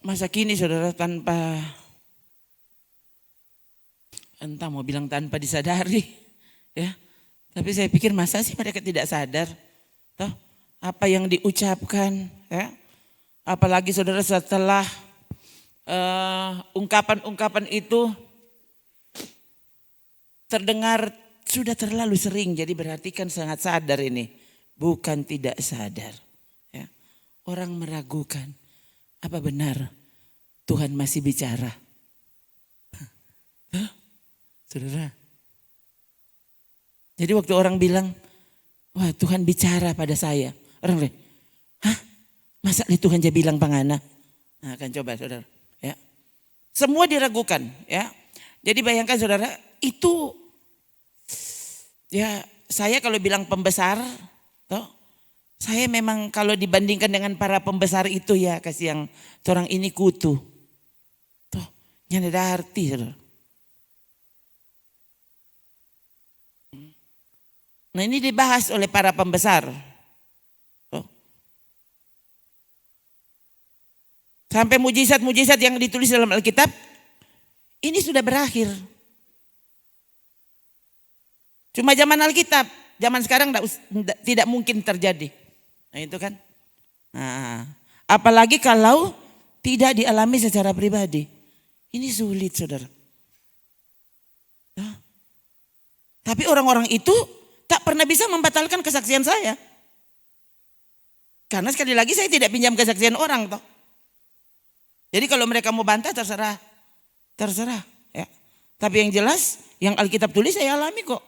Masa kini saudara tanpa, entah mau bilang tanpa disadari, ya. Tapi saya pikir masa sih mereka tidak sadar, toh apa yang diucapkan, ya. Apalagi saudara setelah ungkapan-ungkapan itu terdengar sudah terlalu sering, jadi berarti kan sangat sadar ini, bukan tidak sadar. Ya. Orang meragukan, apa benar Tuhan masih bicara? Hah? Saudara. Jadi waktu orang bilang, wah Tuhan bicara pada saya. Orang bilang, hah? Masa Tuhan jadi bilang pangana? Nah kan coba saudara. Ya. Semua diragukan. Ya. Jadi bayangkan saudara, itu ya saya kalau bilang pembesar, toh, saya memang kalau dibandingkan dengan para pembesar itu ya kasih yang orang ini kutu. Toh, yang ada arti saudara. Nah ini dibahas oleh para pembesar. Toh. Sampai mujizat-mujizat yang ditulis dalam Alkitab, ini sudah berakhir. Cuma zaman Alkitab, zaman sekarang tidak mungkin terjadi. Nah itu kan. Nah, apalagi kalau tidak dialami secara pribadi. Ini sulit saudara. Nah, tapi orang-orang itu tak pernah bisa membatalkan kesaksian saya. Karena sekali lagi saya tidak pinjam kesaksian orang toh. Jadi kalau mereka mau bantah terserah. Terserah. Ya. Tapi yang jelas yang Alkitab tulis saya alami kok.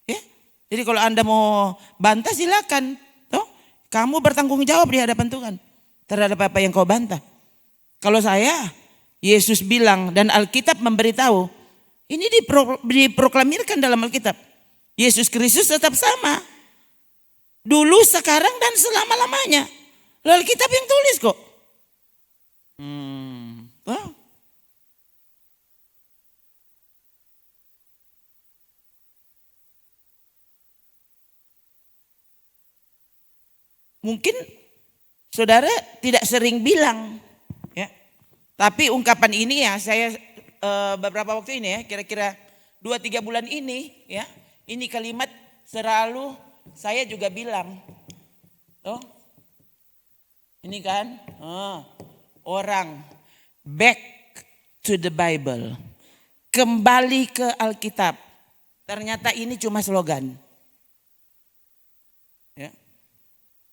Ya. Jadi kalau Anda mau bantah silakan, toh kamu bertanggung jawab di hadapan Tuhan terhadap apa yang kau bantah. Kalau saya, Yesus bilang dan Alkitab memberitahu, ini diproklamirkan dalam Alkitab. Yesus Kristus tetap sama, dulu, sekarang dan selama-lamanya. Lalu Alkitab yang tulis kok. Toh. Mungkin saudara tidak sering bilang, ya. Tapi ungkapan ini ya saya beberapa waktu ini ya, kira-kira 2-3 bulan ini ya, ini kalimat selalu saya juga bilang. Oh, ini kan orang back to the Bible, kembali ke Alkitab. Ternyata ini cuma slogan.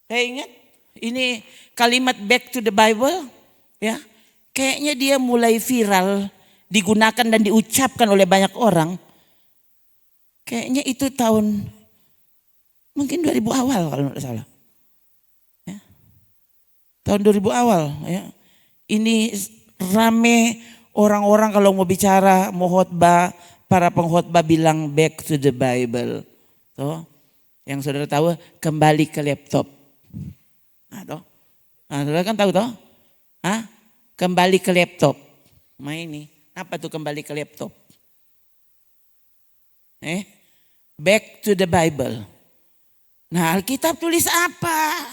Saya ingat ini kalimat back to the Bible ya, kayaknya dia mulai viral, digunakan dan diucapkan oleh banyak orang. Kayaknya itu tahun mungkin 2000 awal kalau tidak salah. Ya. Tahun 2000 awal ya. Ini rame orang-orang kalau mau bicara, mau khotbah, para pengkhotbah bilang back to the Bible. Tuh. Yang saudara tahu kembali ke laptop. Nah, saudara kan tahu toh? Kembali ke laptop. Nah ini, apa tuh kembali ke laptop? Back to the Bible. Nah, Alkitab tulis apa?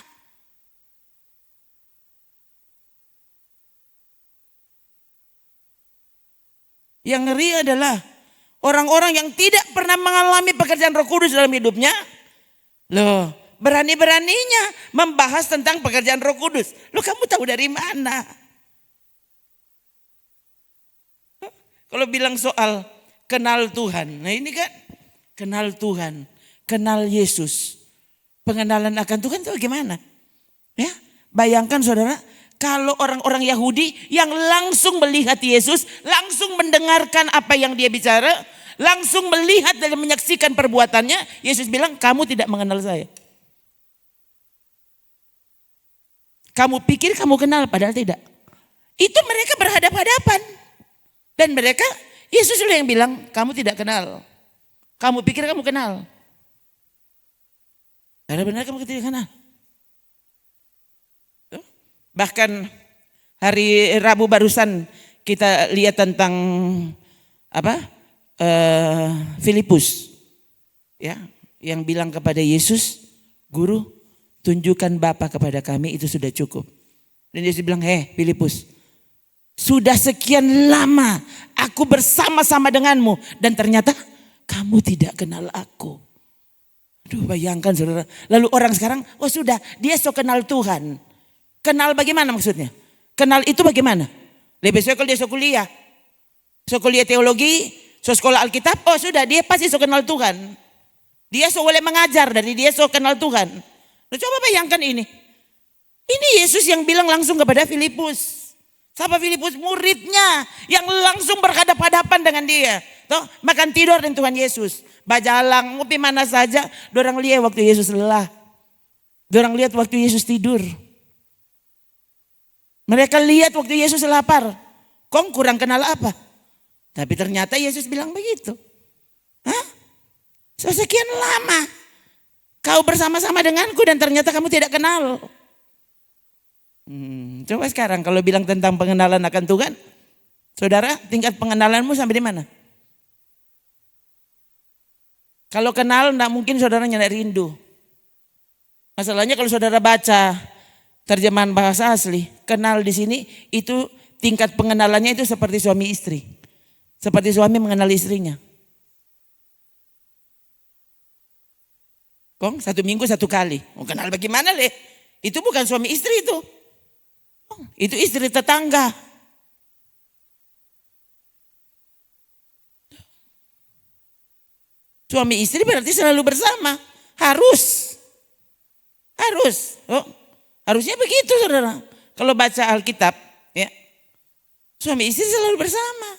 Yang ngeri adalah orang-orang yang tidak pernah mengalami pekerjaan Roh Kudus dalam hidupnya. Loh, berani-beraninya membahas tentang pekerjaan Roh Kudus. Loh, kamu tahu dari mana? Kalau bilang soal kenal Tuhan. Nah ini kan kenal Tuhan, kenal Yesus. Pengenalan akan Tuhan itu bagaimana? Ya, bayangkan saudara, kalau orang-orang Yahudi yang langsung melihat Yesus, langsung mendengarkan apa yang dia bicara, langsung melihat dan menyaksikan perbuatannya, Yesus bilang, kamu tidak mengenal saya. Kamu pikir kamu kenal, padahal tidak. Itu mereka berhadap-hadapan. Dan mereka, Yesus yang bilang, kamu tidak kenal. Kamu pikir kamu kenal. Padahal benar kamu tidak kenal. Bahkan hari Rabu barusan kita lihat tentang Filipus, ya, yang bilang kepada Yesus, Guru, tunjukkan Bapa kepada kami, itu sudah cukup. Dan Yesus bilang, Filipus, Sudah sekian lama aku bersama-sama denganmu dan ternyata kamu tidak kenal aku. Aduh, bayangkan saudara. Lalu orang sekarang, oh sudah, dia so kenal Tuhan. Kenal bagaimana maksudnya? Kenal itu bagaimana? Lebih besok kalau dia so kuliah. So kuliah teologi, so sekolah Alkitab, oh sudah, dia pasti so kenal Tuhan. Dia so boleh mengajar dari dia so kenal Tuhan. Nah, coba bayangkan ini. Ini Yesus yang bilang langsung kepada Filipus. Siapa Filipus? Muridnya yang langsung berhadapan-hadapan dengan dia. Tuh, makan tidur dengan Tuhan Yesus. Bajalang, ngopi mana saja. Dorang lihat waktu Yesus lelah. Dorang lihat waktu Yesus tidur. Mereka lihat waktu Yesus lapar. Kong kurang kenal apa? Tapi ternyata Yesus bilang begitu. Hah? So sekian lama kau bersama-sama denganku dan ternyata kamu tidak kenal. Coba sekarang kalau bilang tentang pengenalan akan Tuhan. Saudara, tingkat pengenalanmu sampai di mana? Kalau kenal enggak mungkin saudara nyadar rindu. Masalahnya kalau saudara baca terjemahan bahasa asli, kenal di sini itu tingkat pengenalannya itu seperti suami istri. Seperti suami mengenal istrinya. Kong 1 minggu 1 kali. Mau kenal bagaimana leh? Itu bukan suami istri itu. Itu istri tetangga. Suami istri berarti selalu bersama. Harus. Oh, harusnya begitu saudara. Kalau baca Alkitab, ya, suami istri selalu bersama.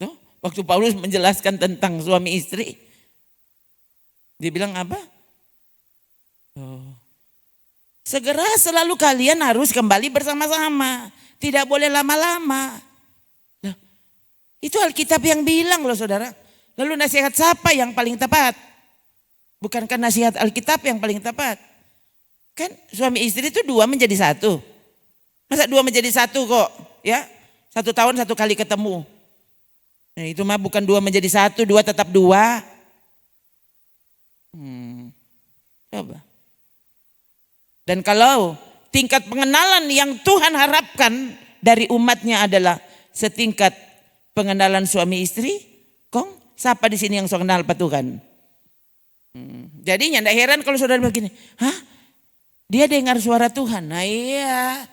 Tuh, waktu Paulus menjelaskan tentang suami istri, dia bilang apa? Segera selalu kalian harus kembali bersama-sama. Tidak boleh lama-lama. Nah, itu Alkitab yang bilang loh saudara. Lalu nasihat siapa yang paling tepat? Bukankah nasihat Alkitab yang paling tepat? Kan suami istri itu 2 menjadi 1. Masa 2 menjadi 1 kok? Ya, 1 tahun 1 kali ketemu. Nah, itu mah bukan 2 menjadi 1, 2 tetap 2. Coba. Dan kalau tingkat pengenalan yang Tuhan harapkan dari umatnya adalah setingkat pengenalan suami istri, kong siapa di sini yang so kenal Pak Tuhan? Jadinya tidak heran kalau saudara begini, hah? Dia dengar suara Tuhan. Nah iya,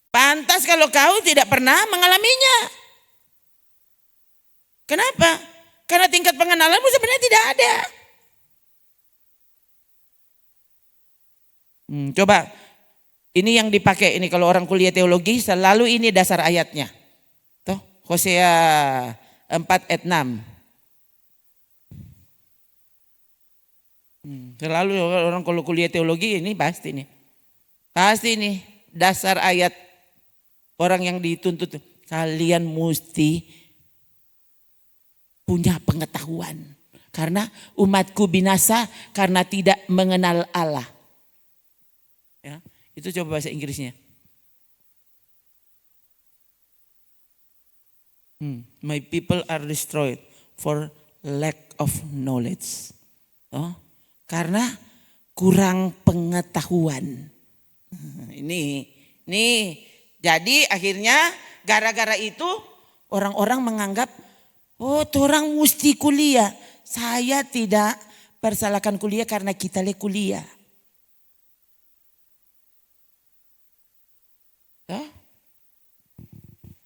pantas kalau kau tidak pernah mengalaminya. Kenapa? Karena tingkat pengenalanmu sebenarnya tidak ada. Coba, ini yang dipakai ini kalau orang kuliah teologi selalu ini dasar ayatnya. Tuh, Hosea 4 ayat 6. Selalu orang kalau kuliah teologi ini pasti nih. Pasti nih dasar ayat orang yang dituntut. Kalian mesti punya pengetahuan. Karena umatku binasa karena tidak mengenal Allah. Ya, itu coba bahasa Inggrisnya. My people are destroyed for lack of knowledge. Oh, karena kurang pengetahuan. Ini, jadi akhirnya gara-gara itu orang-orang menganggap, oh orang mesti kuliah. Saya tidak persalahkan kuliah karena kita kuliah.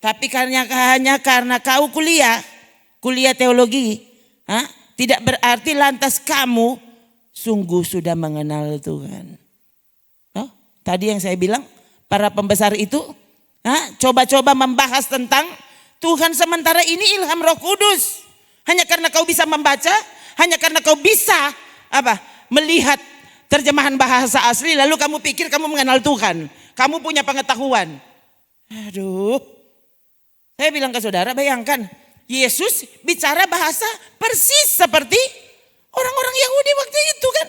Tapi hanya karena kau kuliah teologi, tidak berarti lantas kamu sungguh sudah mengenal Tuhan. Tadi yang saya bilang, para pembesar itu coba-coba membahas tentang Tuhan sementara ini ilham Roh Kudus. Hanya karena kau bisa membaca, hanya karena kau bisa melihat terjemahan bahasa asli, lalu kamu pikir kamu mengenal Tuhan, kamu punya pengetahuan. Aduh. Saya bilang ke saudara, bayangkan Yesus bicara bahasa persis seperti orang-orang Yahudi waktu itu kan.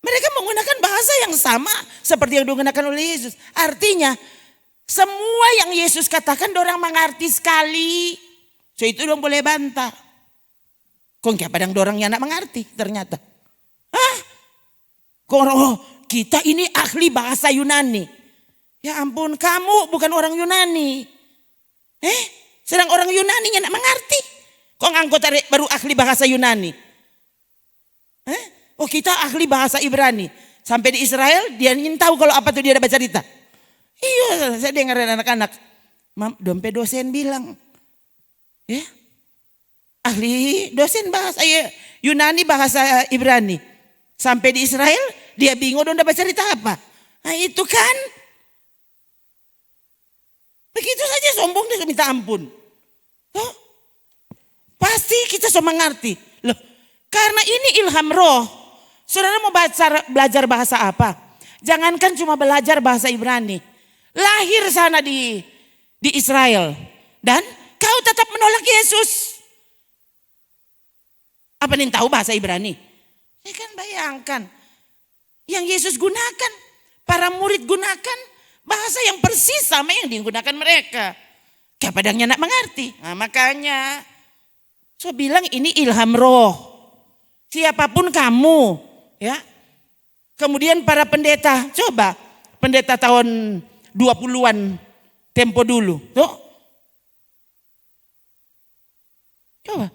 Mereka menggunakan bahasa yang sama seperti yang digunakan oleh Yesus. Artinya semua yang Yesus katakan orang mengerti sekali. So itu dong boleh bantah. Kong kaya padang dorangnya nak mengerti ternyata. Hah? Kita ini ahli bahasa Yunani. Ya ampun, kamu bukan orang Yunani. Sedang orang Yunani yang nak mengerti. Kok anggota baru ahli bahasa Yunani? Oh kita ahli bahasa Ibrani. Sampai di Israel dia ingin tahu kalau apa tuh dia ada baca cerita. Iya, saya dengar anak-anak. Dompet dosen bilang. Ya. Ahli dosen bahasa Yunani bahasa Ibrani. Sampai di Israel dia bingung udah baca cerita apa. Nah itu kan. Begitu saja sombong dia minta ampun. Oh, pasti kita semua mengerti. Loh, karena ini ilham roh. Saudara mau belajar bahasa apa? Jangankan cuma belajar bahasa Ibrani. Lahir sana di Israel. Dan kau tetap menolak Yesus. Apa nih tahu bahasa Ibrani? Ya kan bayangkan. Yang Yesus gunakan. Para murid gunakan. Bahasa yang persis sama yang digunakan mereka. Kayak padangnya nak mengerti. Nah, makanya. So bilang ini ilham roh. Siapapun kamu. Ya. Kemudian para pendeta. Coba. Pendeta tahun 20-an. Tempo dulu. Tuh. Coba.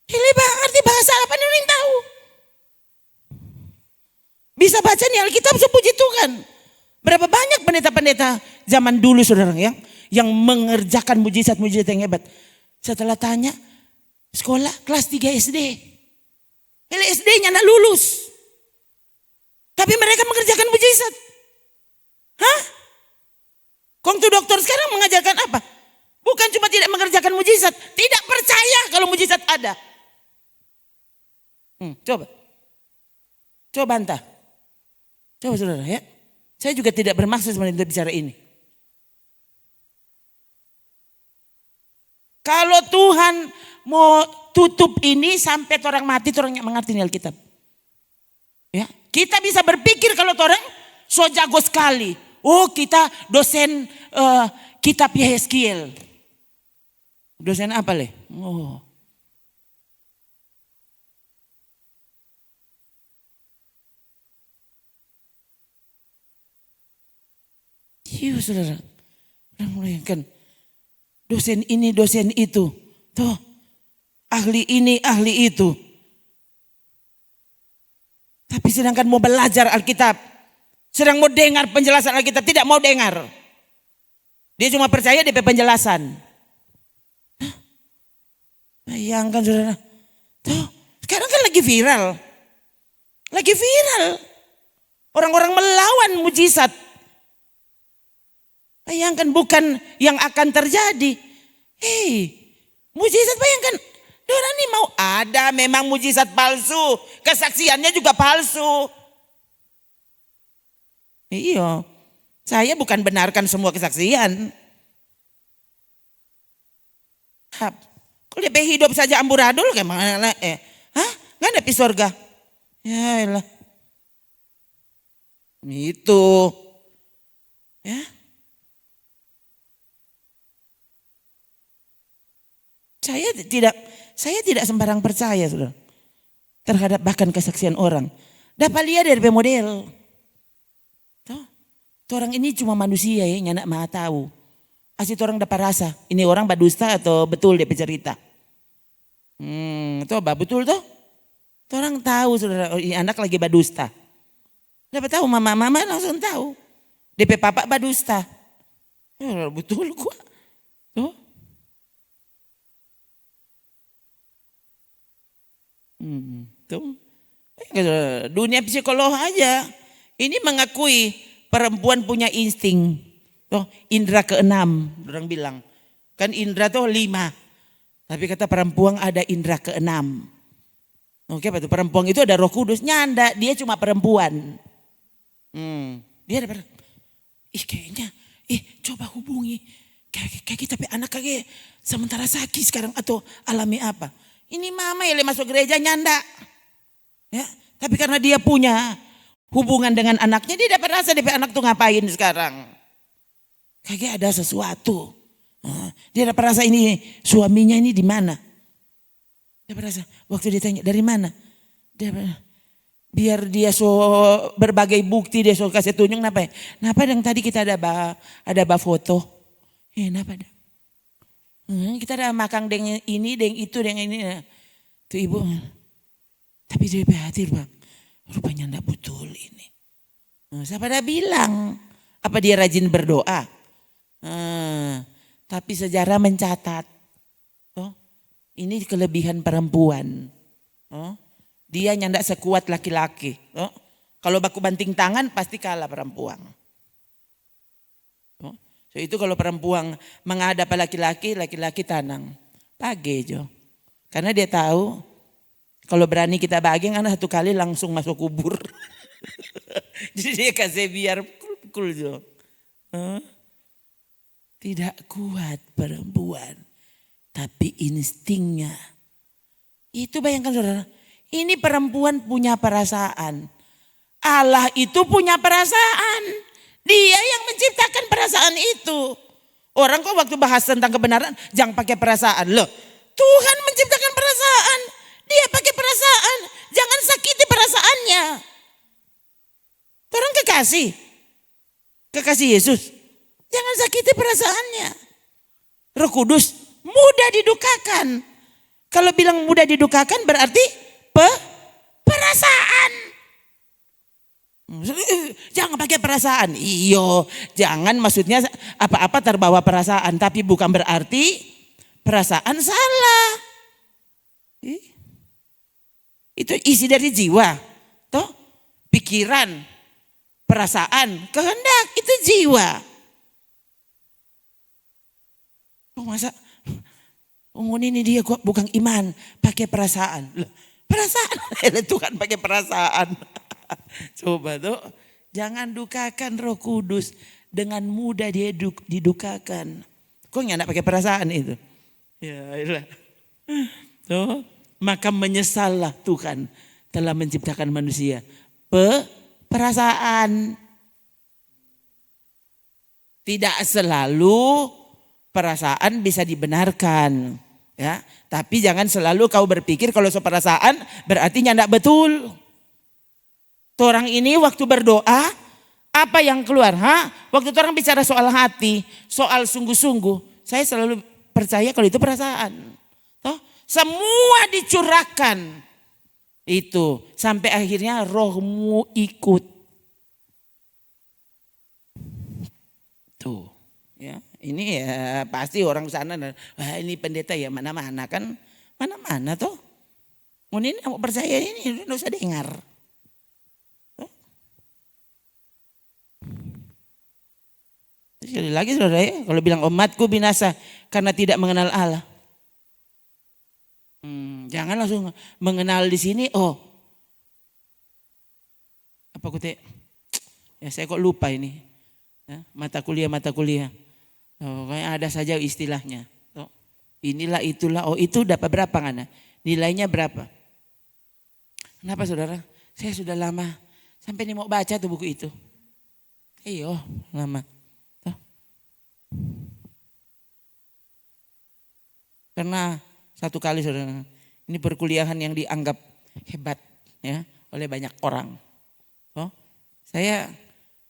Pilih ngerti bahasa apa nih yang tahu. Bisa baca nih Alkitab sepuji Tuhan. Berapa banyak pendeta-pendeta zaman dulu saudara yang mengerjakan mujizat-mujizat yang hebat. Setelah tanya, sekolah kelas 3 SD. SD-nya nak lulus. Tapi mereka mengerjakan mujizat. Hah? Kong tuh dokter sekarang mengajarkan apa? Bukan cuma tidak mengerjakan mujizat, tidak percaya kalau mujizat ada. Coba bantah. Coba saudara ya. Saya juga tidak bermaksud sebenarnya bicara ini. Kalau Tuhan mau tutup ini sampai orang mati, orang yang mengerti Alkitab. Ya, kita bisa berpikir kalau orang so jago sekali. Oh kita dosen kitab Yeskiel. Dosen apa leh? Oh. Iya saudara, bayangkan dosen ini, dosen itu, tuh ahli ini, ahli itu. Tapi sedangkan mau belajar Alkitab, sedang mau dengar penjelasan Alkitab, tidak mau dengar. Dia cuma percaya DP penjelasan. Bayangkan saudara, tuh sekarang kan lagi viral, orang-orang melawan mujizat. Bayangkan bukan yang akan terjadi. Mujizat bayangkan. Orang ini mau ada memang mujizat palsu. Kesaksiannya juga palsu. Iya. Saya bukan benarkan semua kesaksian. Kalau dia hidup saja amburadul gimana? Nggak ada di surga. Ya elah. Itu. Ya. Saya tidak sembarang percaya saudara, terhadap bahkan kesaksian orang. Dapat lihat dari model. Tuh orang ini cuma manusia ya, nyanak maha tahu. Asli orang dapat rasa, ini orang badusta atau betul dia cerita. Tuh betul tuh. Tuh orang tahu saudara, ini anak lagi badusta. Dapat tahu mama langsung tahu. DP papa badusta. Betul gua. Tuh. Tuh. Dunia psikolog aja ini mengakui perempuan punya insting. Tuh, indera keenam orang bilang. Kan indera tuh 5. Tapi kata perempuan ada indera keenam. Oke, apa tuh? Perempuan itu ada Roh Kudus. Nyanda, dia cuma perempuan. Dia ada kayaknya coba hubungi. Kayak kita anak kayak sementara sakit sekarang atau alami apa? Ini mama yang masuk gereja nyanda. Ya, tapi karena dia punya hubungan dengan anaknya, dia dapat rasa DP anak tuh ngapain sekarang. Kayak ada sesuatu. Dia dapat rasa ini suaminya ini di mana. Dia merasa, waktu ditanya dari mana? Dia biar dia berbagai bukti dia kasih tunjuk kenapa ya? Kenapa yang tadi kita ada foto? Kenapa dah? Kita ada makan dengan ini, dengan itu, dengan ini. Tuh ibu, tapi dia berhati bang, rupanya enggak betul ini. Siapa dah bilang? Apa dia rajin berdoa? Tapi sejarah mencatat, ini kelebihan perempuan. Dia nyandak sekuat laki-laki. Kalau baku banting tangan pasti kalah perempuan. So itu kalau perempuan menghadap laki-laki, laki-laki tanang. Bage jo. Karena dia tahu kalau berani kita bagi kan satu kali langsung masuk kubur. Jadi dia kasih biar cool jo. Tidak kuat perempuan. Tapi instingnya. Itu bayangkan saudara. Ini perempuan punya perasaan. Allah itu punya perasaan. Dia yang menciptakan perasaan itu. Orang kok waktu bahas tentang kebenaran jangan pakai perasaan. Loh, Tuhan menciptakan perasaan. Dia pakai perasaan. Jangan sakiti perasaannya. Orang kekasih. Kekasih Yesus. Jangan sakiti perasaannya. Roh Kudus mudah didukakan. Kalau bilang mudah didukakan berarti perasaan. Jangan pakai perasaan. Iyo, jangan maksudnya apa-apa terbawa perasaan. Tapi bukan berarti perasaan salah. Itu isi dari jiwa. Toh, pikiran, perasaan, kehendak itu jiwa. Masa ini dia bukan iman, pakai perasaan. Perasaan, Tuhan pakai perasaan. Coba tuh, jangan dukakan Roh Kudus dengan mudah dia didukakan. Kok nggak pakai perasaan itu? Ya, iyalah. Tuh, maka menyesallah Tuhan telah menciptakan manusia. Perasaan. Tidak selalu perasaan bisa dibenarkan. Ya, tapi jangan selalu kau berpikir kalau perasaan berarti nyandak betul. Orang ini waktu berdoa apa yang keluar? Waktu orang bicara soal hati, soal sungguh-sungguh, saya selalu percaya kalau itu perasaan. Semua dicurahkan itu sampai akhirnya rohmu ikut. Tuh, ya. Ini ya pasti orang sana, wah ini pendeta ya mana-mana kan, mana-mana toh. Ini mau percaya ini tidak usah dengar. Sekali lagi saudara ya, kalau bilang umatku binasa karena tidak mengenal Allah. Jangan langsung mengenal di sini. Apa kute? Ya saya kok lupa ini. Ya, mata kuliah. Kayak ada saja istilahnya. Inilah itulah. Itu dapat berapa kan? Nilainya berapa? Kenapa saudara? Saya sudah lama sampai nih mau baca tuh buku itu. Lama. Karena satu kali saudara, ini perkuliahan yang dianggap hebat ya oleh banyak orang. Saya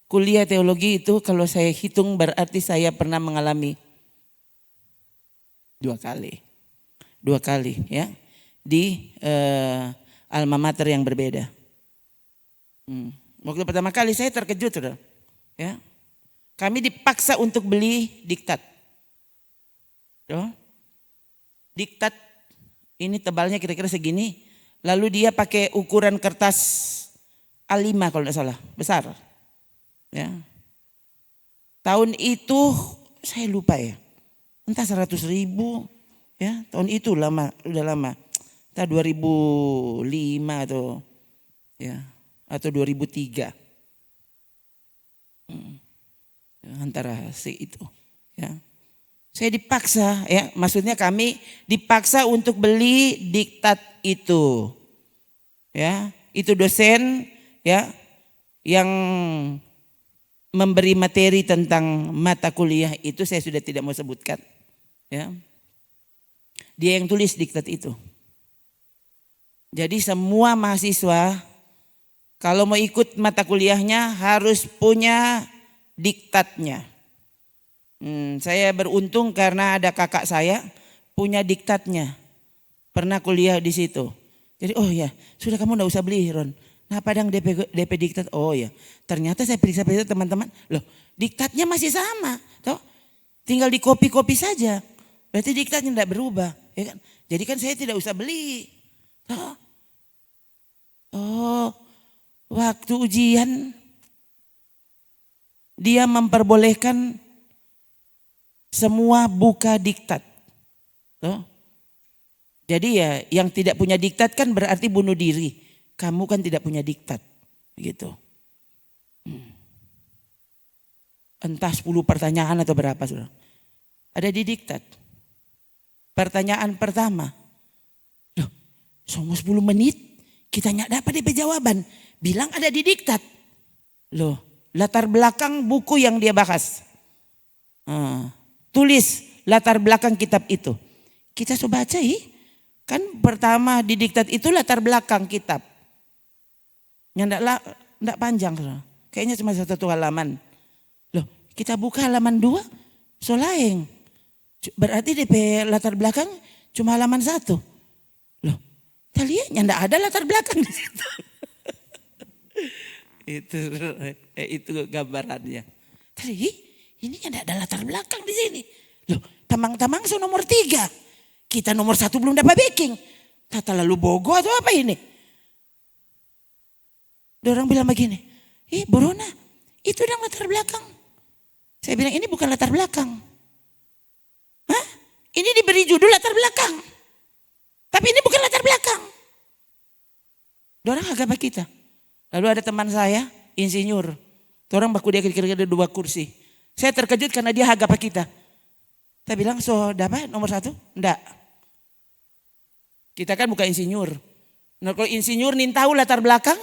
kuliah teologi itu kalau saya hitung berarti saya pernah mengalami dua kali ya di alma mater yang berbeda. Waktu pertama kali saya terkejut saudara. Ya, kami dipaksa untuk beli diktat. Diktat ini tebalnya kira-kira segini, lalu dia pakai ukuran kertas A5 kalau tidak salah, besar. Ya. Tahun itu saya lupa ya, entah 100.000 ya, tahun itu lama, udah lama, entah 2005 atau 2003, antara itu ya. Saya dipaksa ya, maksudnya kami dipaksa untuk beli diktat itu ya, itu dosen ya yang memberi materi tentang mata kuliah itu saya sudah tidak mau sebutkan ya. Dia yang tulis diktat itu. Jadi semua mahasiswa kalau mau ikut mata kuliahnya harus punya diktatnya. Saya beruntung karena ada kakak saya punya diktatnya. Pernah kuliah di situ. Jadi oh ya sudah kamu enggak usah beli Ron. Nah padang DP diktat, oh ya ternyata saya periksa teman-teman. Loh diktatnya masih sama. Toh? Tinggal di copy saja. Berarti diktatnya enggak berubah. Ya kan? Jadi kan saya tidak usah beli. Toh? Oh waktu ujian dia memperbolehkan semua buka diktat. Toh? Jadi ya yang tidak punya diktat kan berarti bunuh diri. Kamu kan tidak punya diktat. Gitu. Entah 10 pertanyaan atau berapa sudah. Ada di diktat. Pertanyaan pertama. Loh, semua 10 menit kita nggak dapat DP jawaban. Bilang ada di diktat. Loh, latar belakang buku yang dia bahas. Tulis latar belakang kitab itu. Kita coba baca kan pertama di diktat itu latar belakang kitab. Yang enggak panjang. Kayaknya cuma 1 halaman. Loh kita buka halaman 2 solaeng. Berarti DP latar belakang cuma halaman 1. Loh kalian enggak ada latar belakang di situ. itu gambarannya. Tadi ini enggak ada latar belakang di sini. Loh tamang-tamang nomor 3. Kita nomor 1 belum dapat backing. Tata lalu bogo atau apa ini? Dia orang bilang begini, Borona itu udah latar belakang. Saya bilang ini bukan latar belakang. Hah? Ini diberi judul latar belakang. Tapi ini bukan latar belakang. Dia orang agak kita. Lalu ada teman saya, insinyur. Dia orang baku dia kira-kira 2 kursi. Saya terkejut karena dia agak kita. Saya bilang, so dapat nomor 1? Enggak. Kita kan bukan insinyur. Nah kalau insinyur nih tahu latar belakang,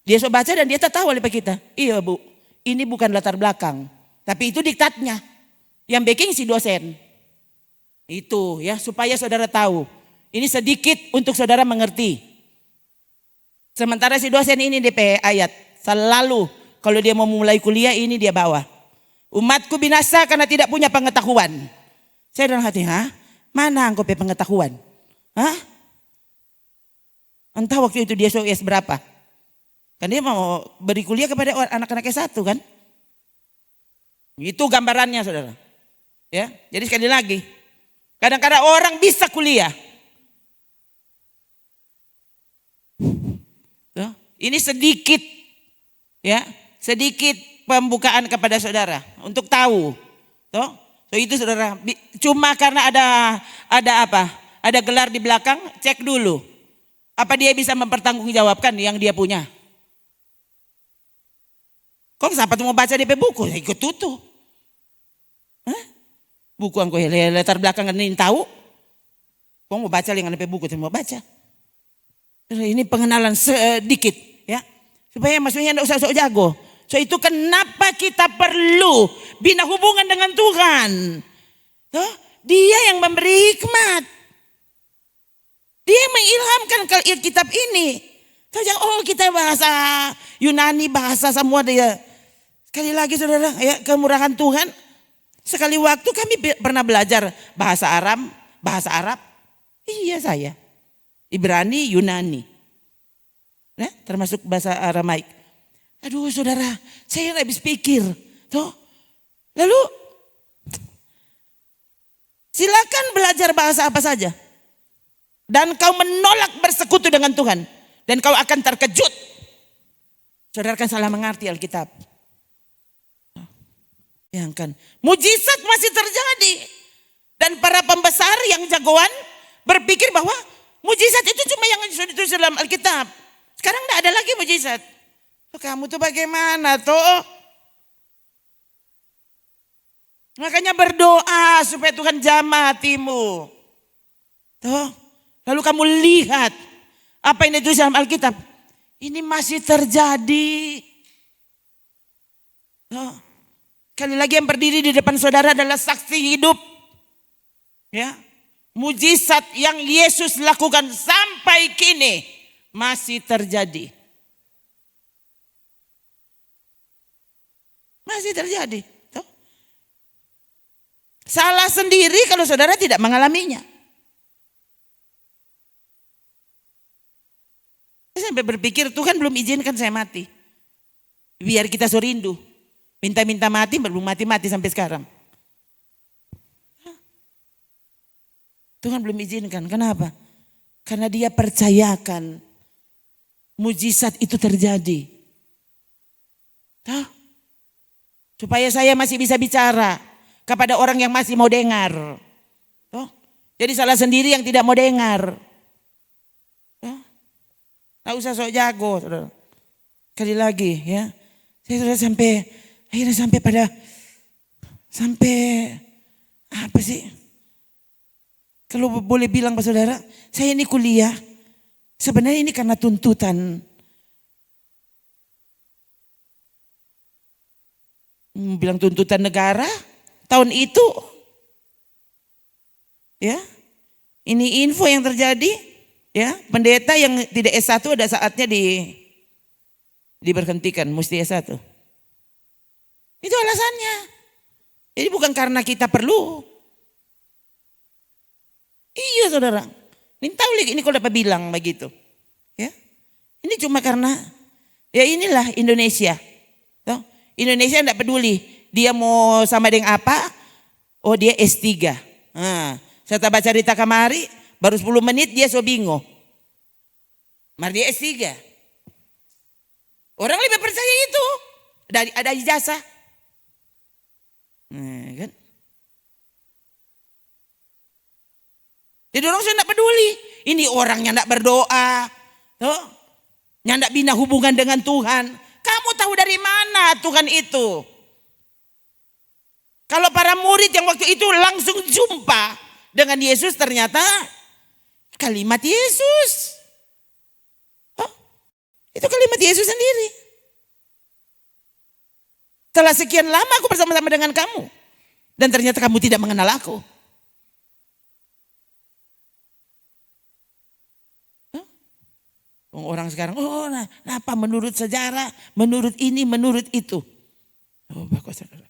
dia so baca dan dia tak tahu oleh kita. Iya bu, ini bukan latar belakang. Tapi itu diktatnya. Yang backing si dosen. Itu ya supaya saudara tahu. Ini sedikit untuk saudara mengerti. Sementara si dosen ini DP ayat. Selalu kalau dia mau mulai kuliah ini dia bawa. Umatku binasa karena tidak punya pengetahuan. Saya dalam hati, mana engkau punya pengetahuan? Entah waktu itu dia SOS berapa. Kan dia mau beri kuliah kepada anak-anak S1 kan. Itu gambarannya saudara. Ya, jadi sekali lagi. Kadang-kadang orang bisa kuliah. Ini sedikit. Ya, sedikit pembukaan kepada saudara. Untuk tahu. So itu saudara. Cuma karena ada apa? Ada gelar di belakang, cek dulu. Apa dia bisa mempertanggungjawabkan yang dia punya. Kok sampai mau baca DP buku? Ikut tutup. Buku angko latar belakang kan ini tahu. Kok mau baca dengan DP buku? Mau baca. Ini pengenalan sedikit ya. Supaya maksudnya enggak usah sok jago. So itu kenapa kita perlu bina hubungan dengan Tuhan. Dia yang memberi hikmat. Dia yang mengilhamkan kitab ini. Oh kita bahasa Yunani, bahasa semua dia. Sekali lagi saudara, ya kemurahan Tuhan. Sekali waktu kami pernah belajar bahasa Arab. Iya saya. Ibrani, Yunani. Nah, termasuk bahasa Aramaik. Aduh saudara, saya habis pikir. Lalu silakan belajar bahasa apa saja. Dan kau menolak bersekutu dengan Tuhan. Dan kau akan terkejut. Saudara kan salah mengerti Alkitab. Bayangkan, mujizat masih terjadi. Dan para pembesar yang jagoan berpikir bahwa mujizat itu cuma yang sudah ditulis dalam Alkitab. Sekarang tidak ada lagi mujizat. Kamu tuh bagaimana toh? Makanya berdoa supaya Tuhan jamah hatimu. Toh, lalu kamu lihat apa yang ditulis dalam Alkitab. Ini masih terjadi. Kali lagi yang berdiri di depan saudara adalah saksi hidup. Ya, mujizat yang Yesus lakukan sampai kini. Masih terjadi. Masih terjadi. Tuh. Salah sendiri kalau saudara tidak mengalaminya. Saya sampai berpikir Tuhan belum izinkan saya mati. Biar kita so rindu. Minta-minta mati, belum mati-mati sampai sekarang. Tuhan belum izinkan. Kenapa? Karena dia percayakan mujizat itu terjadi. Tuh. Supaya saya masih bisa bicara kepada orang yang masih mau dengar. Tuh. Jadi salah sendiri yang tidak mau dengar. Tuh. Nggak usah sok jago. Saudara. Sekali lagi ya. Saya sudah akhirnya sampai apa sih? Kalau boleh bilang Pak Saudara, saya ini kuliah. Sebenarnya ini karena tuntutan. Bilang tuntutan negara tahun itu. Ya. Ini info yang terjadi, ya. Pendeta yang tidak S1 ada saatnya diberhentikan, mesti S1. Itu alasannya. Jadi bukan karena kita perlu. Iya saudara. Ini tahu ini kalau dapat bilang begitu. Ya. Ini cuma karena ya inilah Indonesia. Tuh. Indonesia tidak peduli. Dia mau sama dengan apa. Oh dia S3. Nah, saya baca cerita kemari. Baru 10 menit dia so bingung. Mari dia S3. Orang lebih percaya itu. Ada ijazah. Nah, kan? Jadi orang sudah tidak peduli. Ini orangnya tidak berdoa. Tuh. Yang tidak bina hubungan dengan Tuhan. Kamu tahu dari mana Tuhan itu? Kalau para murid yang waktu itu langsung jumpa dengan Yesus ternyata kalimat Yesus. Oh, itu kalimat Yesus sendiri. Setelah sekian lama aku bersama-sama dengan kamu. Dan ternyata kamu tidak mengenal aku. Orang sekarang, oh kenapa menurut sejarah, menurut ini, menurut itu. Oh bagus saudara.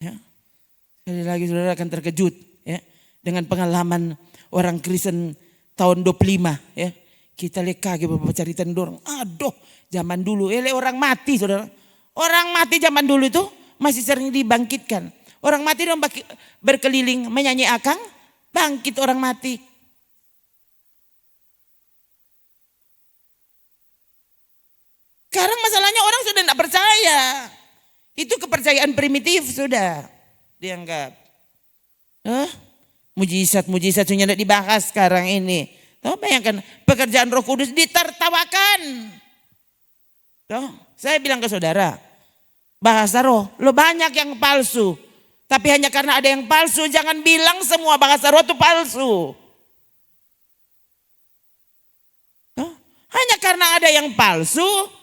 Ya. Sekali lagi saudara akan terkejut ya, dengan pengalaman orang Kristen tahun 25. Ya. Kita lihat kaget beberapa cerita dorong. Aduh zaman dulu, orang mati saudara. Orang mati zaman dulu itu masih sering dibangkitkan. Orang mati dong berkeliling menyanyi akang, bangkit orang mati. Sekarang masalahnya orang sudah tidak percaya. Itu kepercayaan primitif sudah dianggap. Mujizat-mujizat sudah tidak dibahas sekarang ini. Tuh, bayangkan pekerjaan Roh Kudus ditertawakan. Tuh, saya bilang ke saudara, bahasa roh, lo banyak yang palsu. Tapi hanya karena ada yang palsu, jangan bilang semua bahasa roh itu palsu. Tuh, hanya karena ada yang palsu,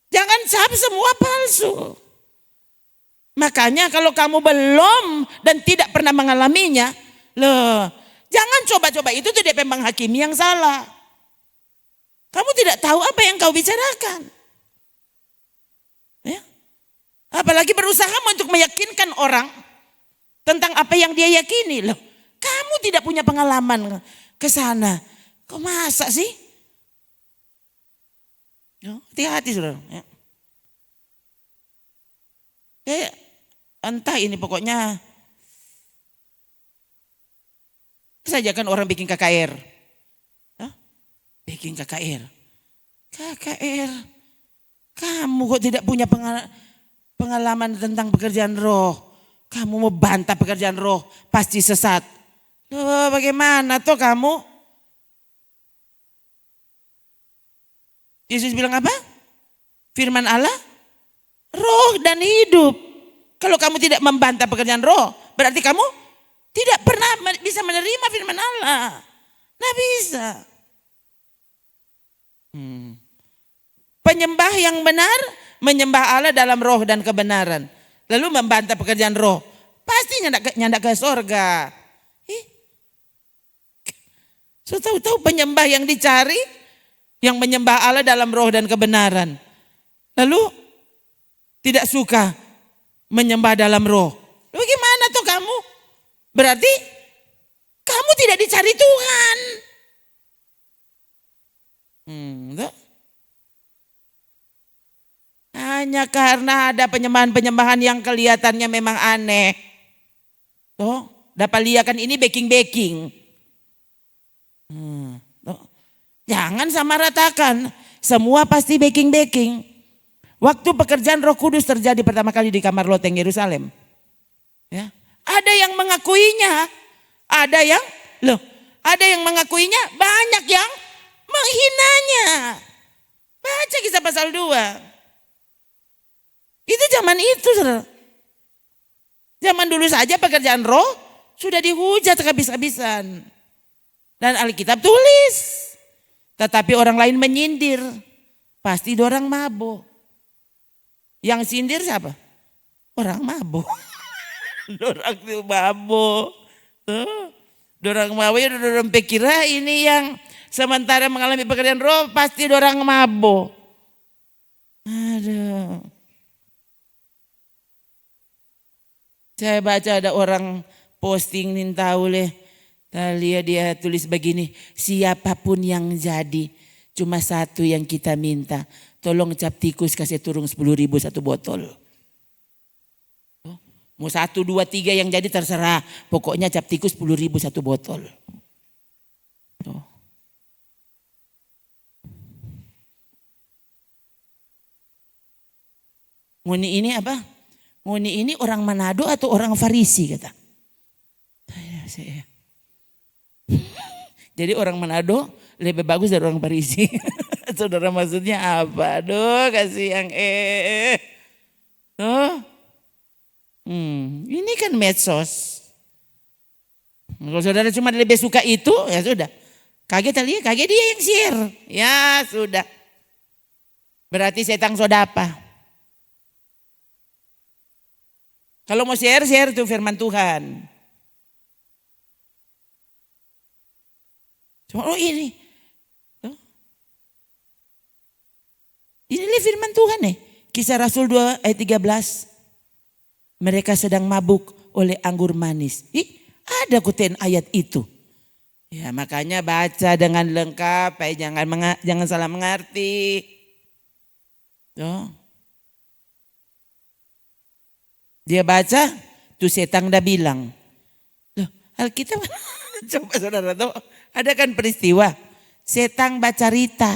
jangan sahab semua palsu. Makanya kalau kamu belum dan tidak pernah mengalaminya, loh, jangan coba-coba itu tuh dia menghakimi yang salah. Kamu tidak tahu apa yang kau bicarakan. Ya. Apalagi berusaha untuk meyakinkan orang tentang apa yang dia yakini. Loh, kamu tidak punya pengalaman ke sana. Kok masa sih? Hati-hati saudara. Ya. Entah ini pokoknya. Saja kan orang bikin KKR. Bikin KKR. KKR. Kamu kok tidak punya pengalaman tentang pekerjaan roh. Kamu mau bantah pekerjaan roh. Pasti sesat. Loh, bagaimana tuh kamu? Yesus bilang apa? Firman Allah, roh dan hidup. Kalau kamu tidak membantah pekerjaan roh, berarti kamu tidak pernah bisa menerima firman Allah. Nah bisa. Penyembah yang benar, menyembah Allah dalam roh dan kebenaran. Lalu membantah pekerjaan roh, pasti nyandak ke surga. So tahu-tahu penyembah yang dicari, yang menyembah Allah dalam roh dan kebenaran. Lalu tidak suka menyembah dalam roh. Lalu gimana tuh kamu? Berarti kamu tidak dicari Tuhan. Hanya karena ada penyembahan-penyembahan yang kelihatannya memang aneh. Tuh, dapat lihat kan ini baking-baking. Jangan samaratakan, semua pasti baking-baking. Waktu pekerjaan Roh Kudus terjadi pertama kali di kamar loteng Yerusalem. Ya, ada yang mengakuinya, ada yang mengakuinya, banyak yang menghinanya. Baca Kisah pasal 2. Itu zaman itu, saudara. Zaman dulu saja pekerjaan roh sudah dihujat habis-habisan. Dan Alkitab tulis. Tetapi orang lain menyindir. Pasti orang mabuk. Yang sindir siapa? Orang mabuk. Orang itu mabuk. Orang mabuk, orang pikirnya ini yang sementara mengalami pekerjaan roh pasti orang mabuk. Aduh. Saya baca ada orang posting nih tahu leh. Lihat dia tulis begini, siapapun yang jadi cuma satu yang kita minta. Tolong cap tikus kasih turun 10.000 satu botol. Mau 1, 2, 3 yang jadi terserah. Pokoknya cap tikus 10.000 satu botol. Tuh. Nguni ini apa? Nguni ini orang Manado atau orang Farisi kata. Jadi orang Manado lebih bagus dari orang Farisi. Saudara maksudnya apa? Aduh kasih yang ini kan medsos. Kalau saudara cuma lebih suka itu ya sudah. Kaget dia yang share. Ya sudah. Berarti setan sodapa. Kalau mau share tuh firman Tuhan. Oh ini. Ini firman Tuhan nih. Kisah Rasul 2 ayat 13. Mereka sedang mabuk oleh anggur manis. Ada kuten ayat itu. Ya makanya baca dengan lengkap. Jangan salah mengerti. Tuh. Dia baca, tuh setan dah bilang. Loh, Alkitab coba saudara tahu, ada kan peristiwa. Setan baca Rita.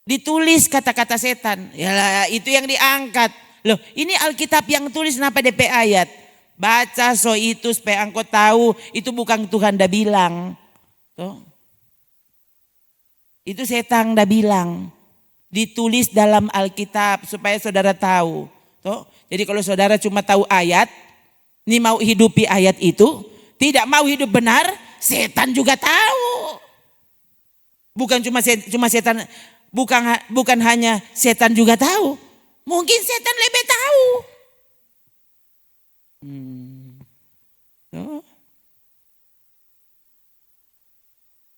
Ditulis kata-kata setan. Ya itu yang diangkat. Loh, ini Alkitab yang tulis kenapa DP ayat? Baca so itu supaya engkau tahu itu bukan Tuhan dah bilang. Tuh. Itu setan dah bilang. Ditulis dalam Alkitab supaya saudara tahu. Tuh. Jadi kalau saudara cuma tahu ayat, ini mau hidupi ayat itu, tidak mau hidup benar, setan juga tahu. Bukan cuma setan, bukan hanya setan juga tahu, mungkin setan lebih tahu. Tuh.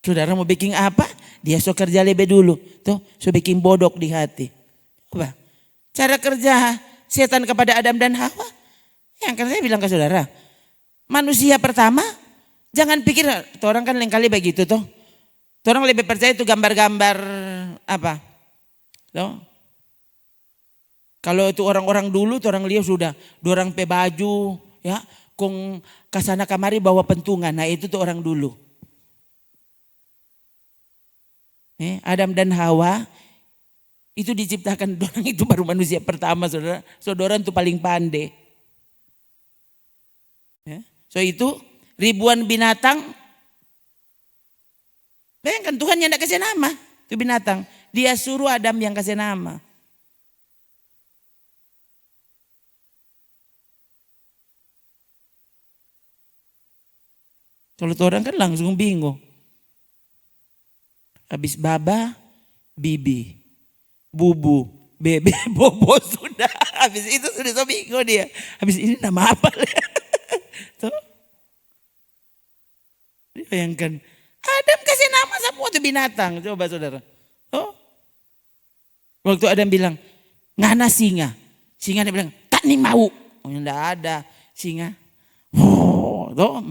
Saudara mau bikin apa? Dia so kerja lebih dulu, tuh, so bikin bodok di hati. Coba, cara kerja setan kepada Adam dan Hawa. Yang kan saya bilang ke saudara. Manusia pertama. Jangan pikir. Orang kan lain kali begitu tuh. Orang lebih percaya itu gambar-gambar. Apa. Tuh. Kalau itu orang-orang dulu. Orang lihat sudah. Orang pe baju. Ya. Kong kasana kamari bawa pentungan. Nah itu tuh orang dulu. Adam dan Hawa. Itu diciptakan orang itu baru manusia pertama saudara. Saudara itu paling pandai. Ya. So itu ribuan binatang. Bayangkan Tuhan yang tidak kasih nama. Itu binatang. Dia suruh Adam yang kasih nama. Kalau orang kan langsung bingung. Habis baba, bibi. Bubu, bebe, bobo sudah. Habis itu sudah so bingung dia. Habis ini nama apa? Tuh. Bayangkan. Adam kasih nama semua tuh binatang. Coba saudara. Oh. Waktu Adam bilang, ngana singa. Singa dia bilang, tak nih mau. Oh, enggak ada singa. Oh, toh,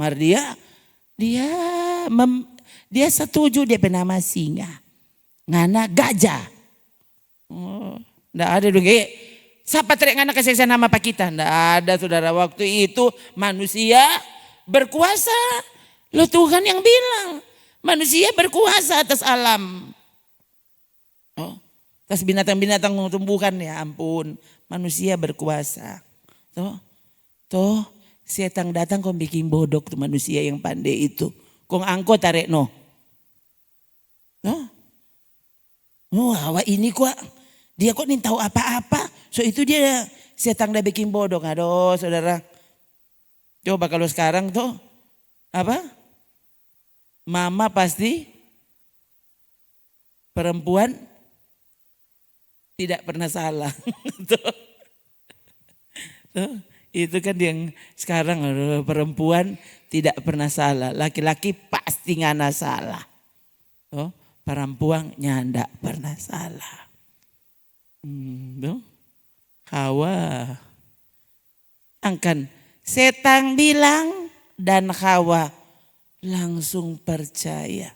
dia setuju dia nama singa. Ngana gajah. Oh, enggak ada dong. Siapa teriak ngana kasih nama pak kita? Enggak ada saudara. Waktu itu manusia berkuasa. Loh Tuhan yang bilang. Manusia berkuasa atas alam. Oh, atas binatang-binatang tumbuhan ya ampun. Manusia berkuasa. Toh setan datang kau bikin bodoh tuh manusia yang pandai itu. Kau angkot tarik no. Oh awak ini kok dia kok nih tahu apa-apa. So itu dia setan dah bikin bodoh. Aduh saudara. Coba kalau sekarang tuh apa? Mama pasti perempuan tidak pernah salah. Itu kan yang sekarang perempuan tidak pernah salah. Laki-laki pasti ngana salah. Perempuan nyandak pernah salah. Hawa. Angkan setan bilang dan Hawa langsung percaya.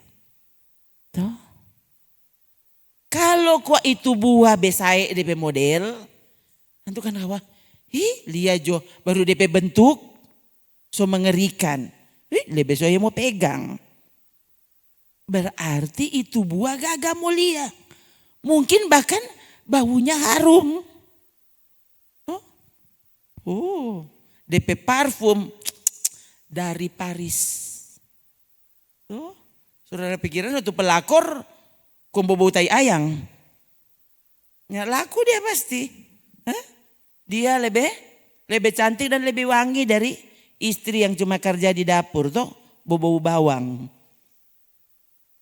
Kalau kok itu buah besai DP model, tentu kan Hawa, lihat jo baru DP bentuk, so mengerikan. Lebih saya mau pegang. Berarti itu buah gagah mulia. Mungkin bahkan baunya harum. DP parfum dari Paris. Saudara pikiran satu pelakor kombo bau tai ayang. Ya laku dia pasti. Dia lebih cantik dan lebih wangi dari istri yang cuma kerja di dapur tuh bau bawang.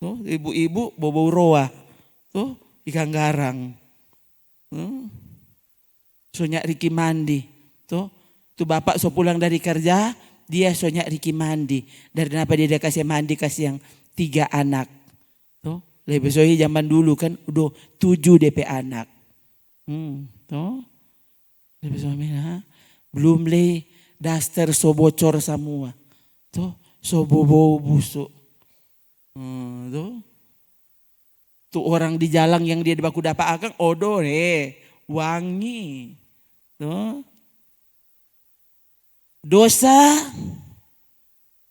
Ibu-ibu bau roa. Ikan garang. Sonyak Riki mandi. Tuh bapak so pulang dari kerja, dia sonyak Riki mandi. Dari kenapa dia kasih mandi kasih yang 3 anak. Tuh, lebih soalnya zaman dulu kan udah 7 DP anak. Tuh. Lebih soalnya belum le daster so bocor semua. Tuh, so bobo busuk. Tuh. Tuh orang di jalan yang dia baku dapat akang odo wangi. Tuh. Dosa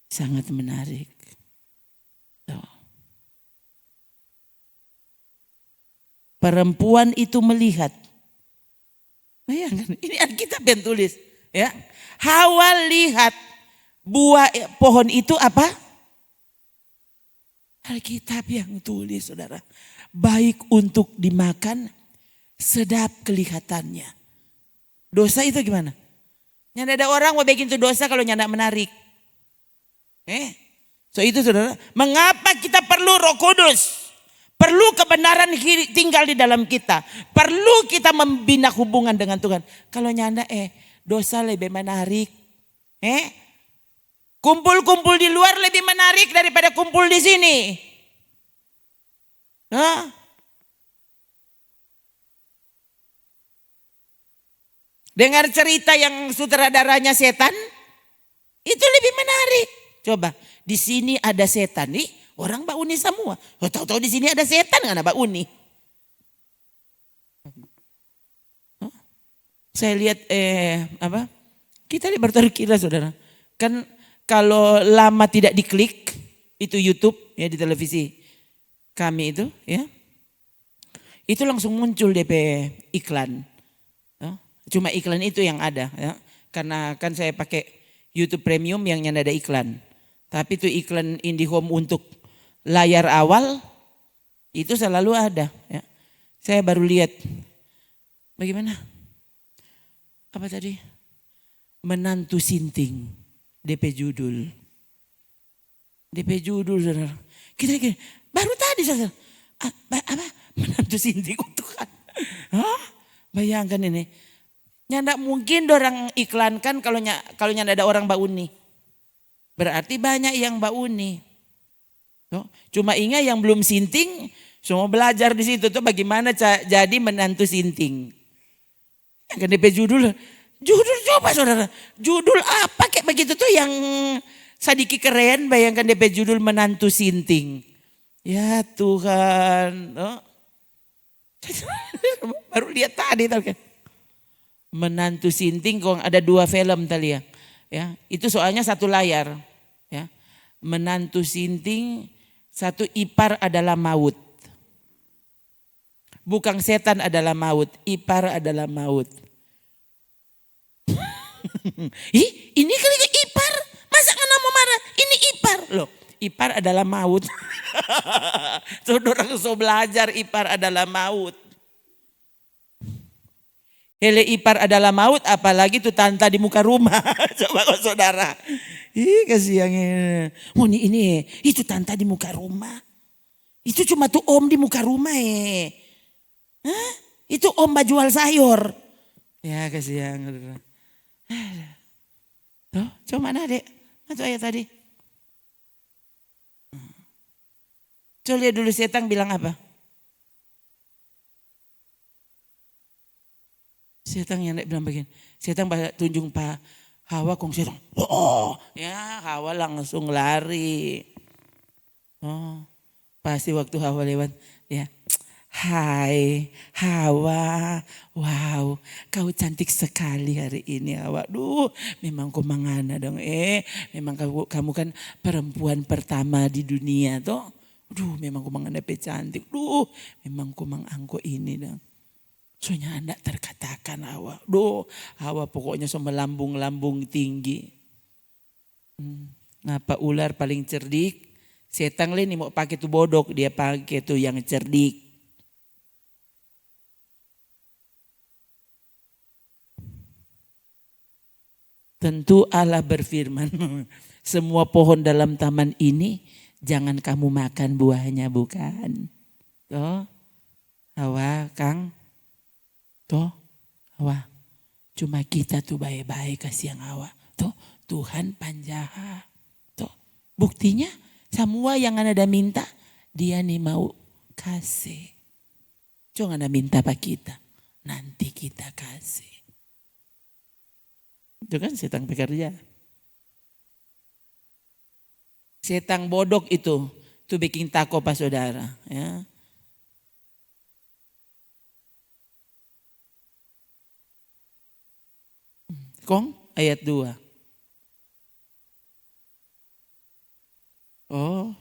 sangat menarik. Perempuan itu melihat. Bayangkan, ini Alkitab yang tulis. Ya. Hawa lihat buah pohon itu apa? Alkitab yang tulis saudara. Baik untuk dimakan, sedap kelihatannya. Dosa itu gimana? Nyanda ada orang mau bikin itu dosa kalau nyanda menarik. So itu saudara, mengapa kita perlu Roh Kudus? Perlu kebenaran tinggal di dalam kita. Perlu kita membina hubungan dengan Tuhan. Kalau nyanda dosa lebih menarik. Kumpul-kumpul di luar lebih menarik daripada kumpul di sini. Dengar cerita yang sutradaranya setan, itu lebih menarik. Coba, di sini ada setan nih, orang bauni semua. Tahu-tahu di sini ada setan nggak ada bauni. Saya lihat kita lihat berterkira saudara. Kan kalau lama tidak diklik itu YouTube ya di televisi kami itu ya. Itu langsung muncul DP iklan. Cuma iklan itu yang ada ya. Karena kan saya pakai YouTube Premium yang ada iklan. Tapi itu iklan IndiHome untuk layar awal itu selalu ada ya. Saya baru lihat bagaimana? Apa tadi? Menantu Sinting DP judul. DP judul saudara. Kita baru tadi saudara. Apa? Menantu Sinting Tuhan. Bayangkan ini. Nyanda mungkin orang iklankan kalau nyanda ada orang bauni. Berarti banyak yang bauni. Tuh. Cuma ingat yang belum sinting, semua belajar di situ tuh bagaimana jadi menantu sinting. Yang KDP judul coba saudara, judul apa kayak begitu tuh yang sadiki keren, bayangkan DP judul menantu sinting. Ya Tuhan, oh. Baru lihat tadi tahu kan. Menantu sinting kok ada 2 film tadi ya. Ya, itu soalnya satu layar, ya. Menantu sinting, satu ipar adalah maut. Bukan setan adalah maut, ipar adalah maut. Ih, ini kali ke ipar. Masa ngana mau marah? Ini ipar. Loh, ipar adalah maut. Saudara so belajar ipar adalah maut. Hele ipar adalah maut, apalagi tuh tanta di muka rumah. Coba kok saudara. Ih, kasihannya. Oh ini, itu tanta di muka rumah. Itu cuma tuh om di muka rumah Hah? Itu om jual sayur. Ya kasihan. Tuh, coba mana dek? Itu ayat tadi. Coba lihat dulu setan bilang apa? Setan yang bilang begini. Setan tunjuk Pak Hawa kong setan. Oh, ya Hawa langsung lari. Oh, pasti waktu Hawa lewat ya. Hai Hawa, wow kau cantik sekali hari ini Hawa. Duh memang kau mangana dong memang kamu kan perempuan pertama di dunia toh. Duh memang kau mangana cantik. Duh memang kau mangangko ini dong. Soalnya anda terkatakan Hawa. Duh Hawa pokoknya sama lambung-lambung tinggi. Ngapa ular paling cerdik? Setan lain mau pakai tuh bodok, dia pakai tuh yang cerdik. Tentu Allah berfirman, semua pohon dalam taman ini jangan kamu makan buahnya, bukan? Toh, Hawa, Kang, toh, Hawa, cuma kita tuh baik-baik kasih yang Hawa. Toh, Tuhan panjaha. Toh, buktinya semua yang ada minta, dia nih mau kasih. Jangan ada minta pak kita, nanti kita kasih. Itu kan setan pekerja. Setan bodok itu bikin tako pak saudara. Ya. Kong ayat 2. Oh,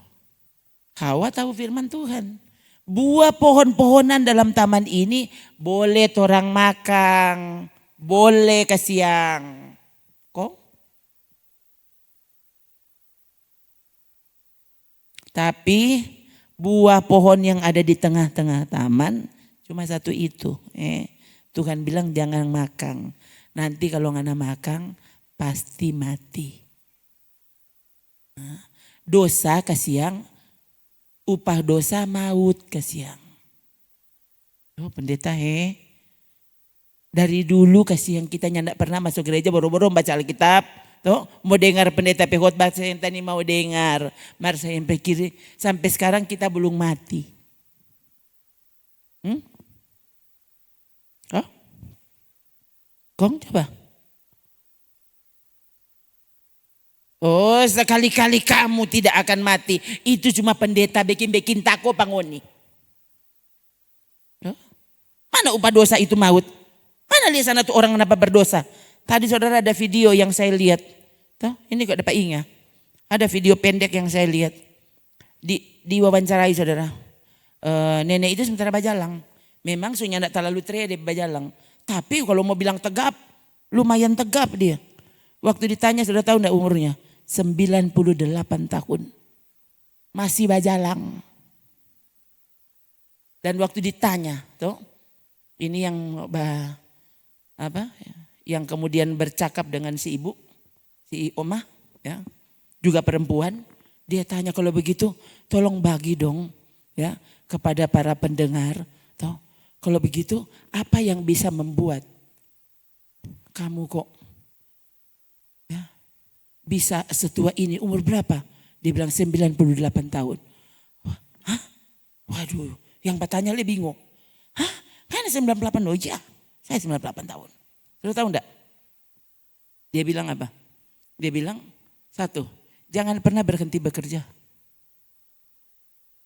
Hawa tahu firman Tuhan. Buah pohon-pohonan dalam taman ini boleh orang makan, boleh ke siang. Kok? Tapi buah pohon yang ada di tengah-tengah taman cuma satu itu. Tuhan bilang jangan makan. Nanti kalau nggak makan pasti mati. Dosa ke siang, upah dosa maut ke siang. Oh pendeta dari dulu kasih yang kita nyandak pernah masuk gereja boro-boro baca Alkitab. Tuh, mau dengar pendeta khotbah saya yang tadi mau dengar. Mari saya yang pikir sampai sekarang kita belum mati. Oh? Kong coba. Oh sekali-kali kamu tidak akan mati. Itu cuma pendeta bikin tako pangoni. Oh? Mana upah dosa itu maut? Mana lihat sana tuh orang kenapa berdosa? Tadi saudara ada video yang saya lihat. Tuh, ini kok dapat ingat. Ada video pendek yang saya lihat. Di wawancarai saudara. Nenek itu sementara bajalang. Memang sunya tidak terlalu teriak dia bajalang. Tapi kalau mau bilang tegap, lumayan tegap dia. Waktu ditanya sudah tahu enggak umurnya? 98 tahun. Masih bajalang. Dan waktu ditanya, tuh, ini yang yang kemudian bercakap dengan si ibu, si Oma, ya, juga perempuan. Dia tanya kalau begitu, tolong bagi dong, ya, kepada para pendengar. Toh, kalau begitu, apa yang bisa membuat kamu kok, ya, bisa setua ini? Umur berapa? Dia bilang 98 tahun. Waduh, yang bertanya lebih bingung. Hah? Kan 98 loh, ya. Saya 98 tahun. Saudara tahu enggak? Dia bilang apa? Dia bilang, satu, jangan pernah berhenti bekerja.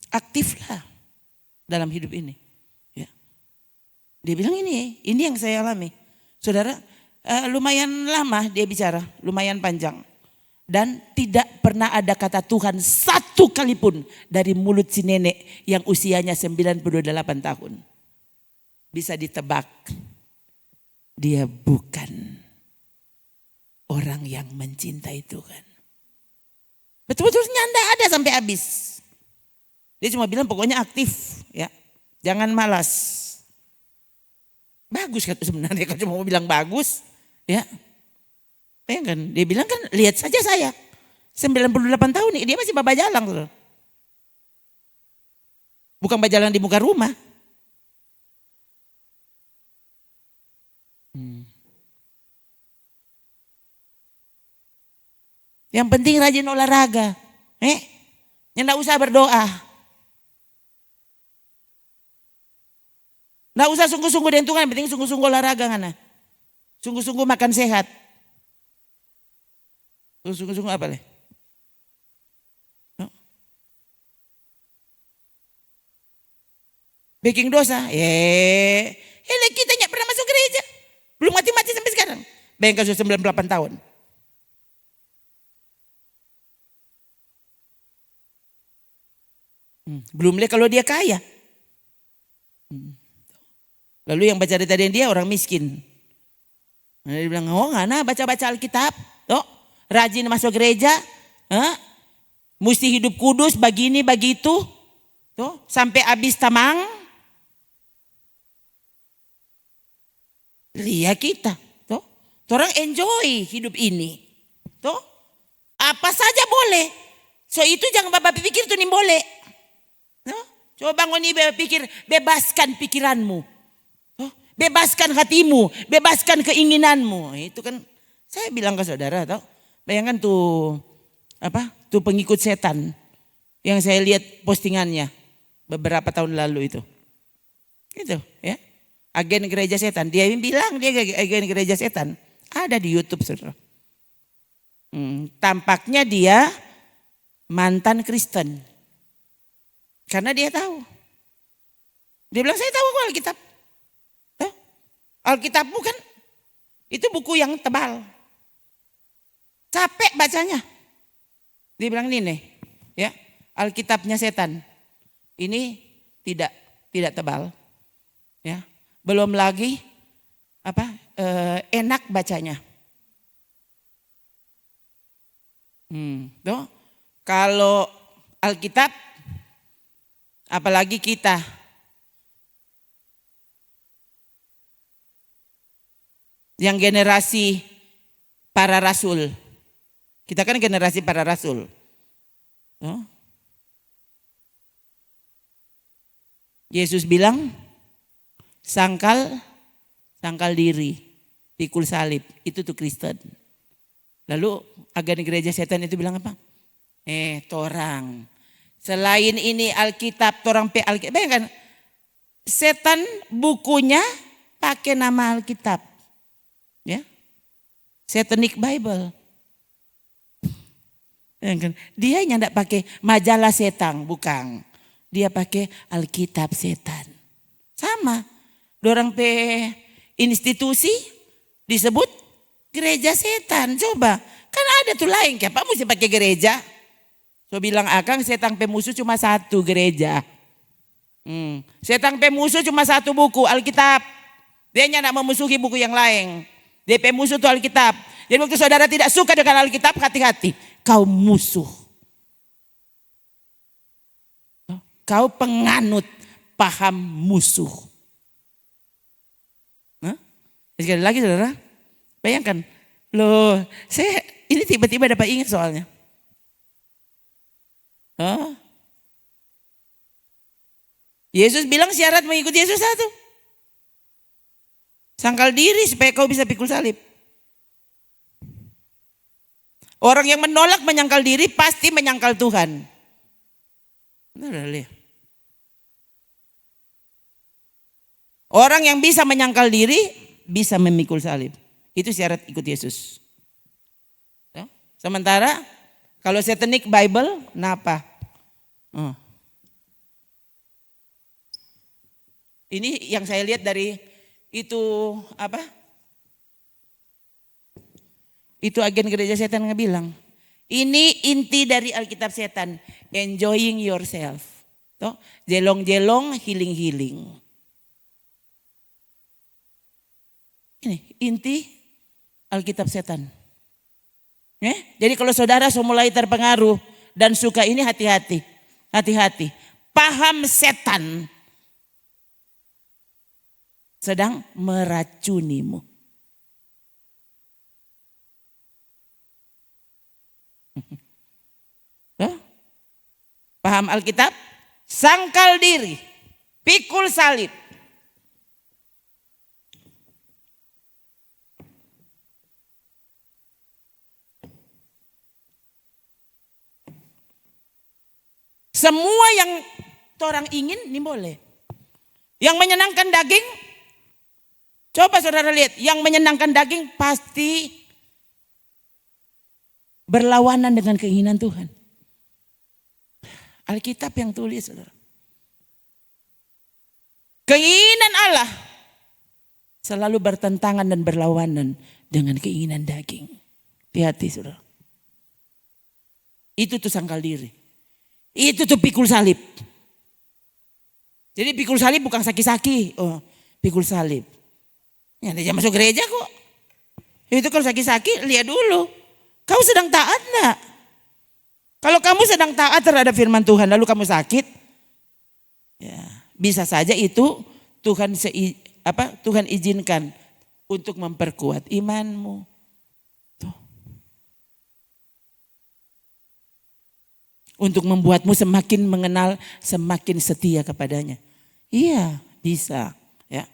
Aktiflah dalam hidup ini. Ya. Dia bilang ini yang saya alami. Saudara, lumayan lama dia bicara, lumayan panjang. Dan tidak pernah ada kata Tuhan satu kali pun dari mulut si nenek yang usianya 98 tahun. Bisa ditebak, dia bukan orang yang mencintai Tuhan. Betul-betul nyanda ada sampai habis. Dia cuma bilang pokoknya aktif, ya, jangan malas. Bagus kan sebenarnya, kalau cuma mau bilang bagus, ya. Bayangkan, dia bilang kan lihat saja saya. 98 tahun nih, dia masih babajalang. Saudara. Bukan bajalang di muka rumah. Yang penting rajin olahraga. Nggak usah berdoa. Nggak usah sungguh-sungguh dengan Tuhan, yang penting sungguh-sungguh olahraga. Sungguh-sungguh makan sehat. Sungguh-sungguh apa leh? Baking dosa. Kita nggak pernah masuk gereja. Belum mati-mati sampai sekarang. Bayangkan sudah 98 tahun. Belum lihat kalau dia kaya. Lalu yang baca tadi dia orang miskin. Dia bilang, baca-baca Alkitab. Rajin masuk gereja. Mesti hidup kudus, begini, begitu. Sampai habis tamang. Lihat kita. Orang enjoy hidup ini. Apa saja boleh. So itu jangan Bapak pikir itu nih boleh. Coba bangun ini pikir, bebaskan pikiranmu. Bebaskan hatimu, bebaskan keinginanmu. Itu kan saya bilang ke saudara, bayangkan tuh pengikut setan yang saya lihat postingannya beberapa tahun lalu itu. Gitu, ya. Agen gereja setan, dia bilang dia agen gereja setan. Ada di YouTube, saudara. Tampaknya dia mantan Kristen. Karena dia tahu. Dia bilang saya tahu kok Alkitab. Alkitab bukan. Itu buku yang tebal. Capek bacanya. Dia bilang ini nih, ya, Alkitabnya setan. Ini tidak tebal. Ya. Belum lagi enak bacanya. Kalau Alkitab, apalagi kita yang generasi para rasul. Kita kan generasi para rasul. Yesus bilang, sangkal diri, pikul salib, itu tuh Kristen. Lalu agen gereja setan itu bilang apa? Torang. Selain ini Alkitab, torang Alkitab. Bayangkan, setan bukunya pakai nama Alkitab. Ya. Satanic Bible. Bayangkan, dia yang tidak pakai majalah setan, bukan. Dia pakai Alkitab setan. Sama. Dorang institusi disebut gereja setan. Coba, kan ada tuh lain. Kenapa mesti pakai gereja? So bilang akang setan pemusuh cuma satu gereja. Setan pemusuh cuma satu buku Alkitab. Dia tidak memusuhi buku yang lain. Dia pemusuh itu Alkitab. Jadi waktu saudara tidak suka dengan Alkitab, hati-hati. Kau musuh. Kau penganut paham musuh. Sekali lagi saudara, bayangkan. Loh, saya ini tiba-tiba dapat ingat soalnya. Yesus bilang syarat mengikuti Yesus satu. Sangkal diri supaya kau bisa pikul salib. Orang yang menolak menyangkal diri pasti menyangkal Tuhan. Benar lihat. Orang yang bisa menyangkal diri bisa memikul salib. Itu syarat ikut Yesus. Ya. Sementara kalau satanic Bible, kenapa? Ini yang saya lihat dari itu apa? Itu agen gereja setan ngebilang. Ini inti dari Alkitab setan, enjoying yourself. Toh, jelong-jelong, healing-healing. Ini inti Alkitab setan. Jadi kalau saudara mulai terpengaruh dan suka ini, hati-hati. Hati-hati. Paham setan sedang meracunimu. Paham Alkitab? Sangkal diri, pikul salib. Semua yang orang ingin ini boleh. Yang menyenangkan daging, coba saudara lihat, yang menyenangkan daging pasti berlawanan dengan keinginan Tuhan. Alkitab yang tulis, saudara. Keinginan Allah selalu bertentangan dan berlawanan dengan keinginan daging. Hati-hati, saudara. Itu tuh sangkal diri. Itu tuh pikul salib. Jadi pikul salib bukan saki-saki. Pikul salib. Ya, dia masuk gereja kok. Itu kalau saki-saki, lihat dulu. Kau sedang taat enggak? Kalau kamu sedang taat terhadap firman Tuhan lalu kamu sakit, ya, bisa saja itu Tuhan izinkan untuk memperkuat imanmu. Tuh. Untuk membuatmu semakin mengenal, semakin setia kepadanya. Iya, bisa. Ya.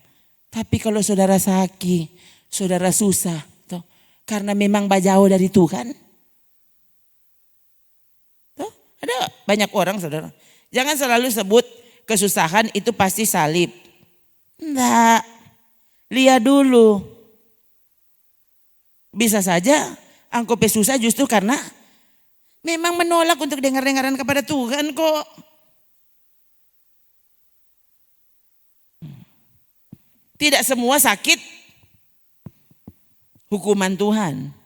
Tapi kalau saudara sakit, saudara susah, tuh, karena memang jauh dari Tuhan. Ada banyak orang, saudara. Jangan selalu sebut kesusahan itu pasti salib. Enggak. Lihat dulu. Bisa saja engkau susah justru karena memang menolak untuk dengar-dengaran kepada Tuhan kok. Tidak semua sakit hukuman Tuhan.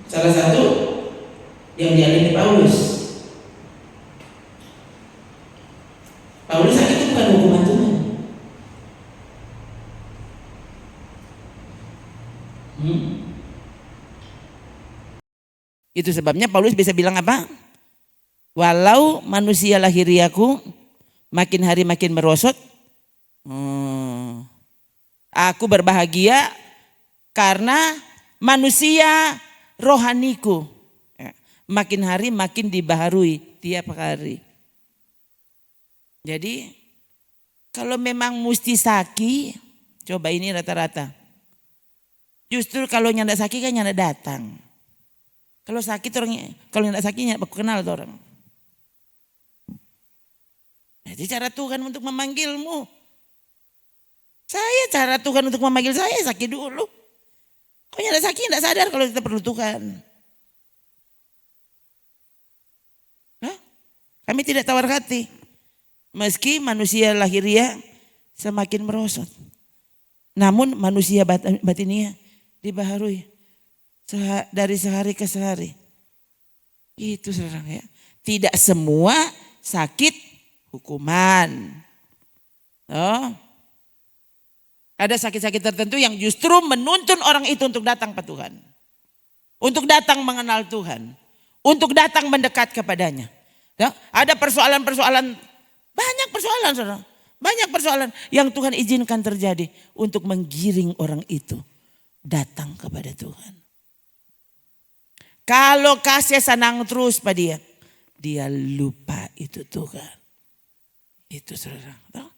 Salah satu yang dialami Paulus. Paulus sakit itu bukan hukuman Tuhan. Itu sebabnya Paulus bisa bilang apa? Walau manusia lahiriaku makin hari makin merosot, aku berbahagia karena manusia rohaniku makin hari makin dibaharui tiap hari. Jadi kalau memang mesti sakit, coba ini rata-rata. Justru kalau nyanda sakit kan nyanda datang. Kalau sakit orang, kalau nyanda sakit nyanda kenal tuh orang. Jadi cara Tuhan untuk memanggilmu. Cara Tuhan untuk memanggil saya sakit dulu. Kau nyanda sakit tidak sadar kalau kita perlu Tuhan. Nah, kami tidak tawar hati. Meski manusia lahiriah semakin merosot. Namun manusia batinia dibaharui dari sehari ke sehari. Itu saudara ya. Tidak semua sakit hukuman. Oh. Ada sakit-sakit tertentu yang justru menuntun orang itu untuk datang ke Tuhan. Untuk datang mengenal Tuhan. Untuk datang mendekat kepadanya. Ya, ada persoalan-persoalan, banyak persoalan saudara. Banyak persoalan yang Tuhan izinkan terjadi untuk menggiring orang itu datang kepada Tuhan. Kalau kasih senang terus pada dia, dia lupa itu Tuhan. Itu saudara. Tahu?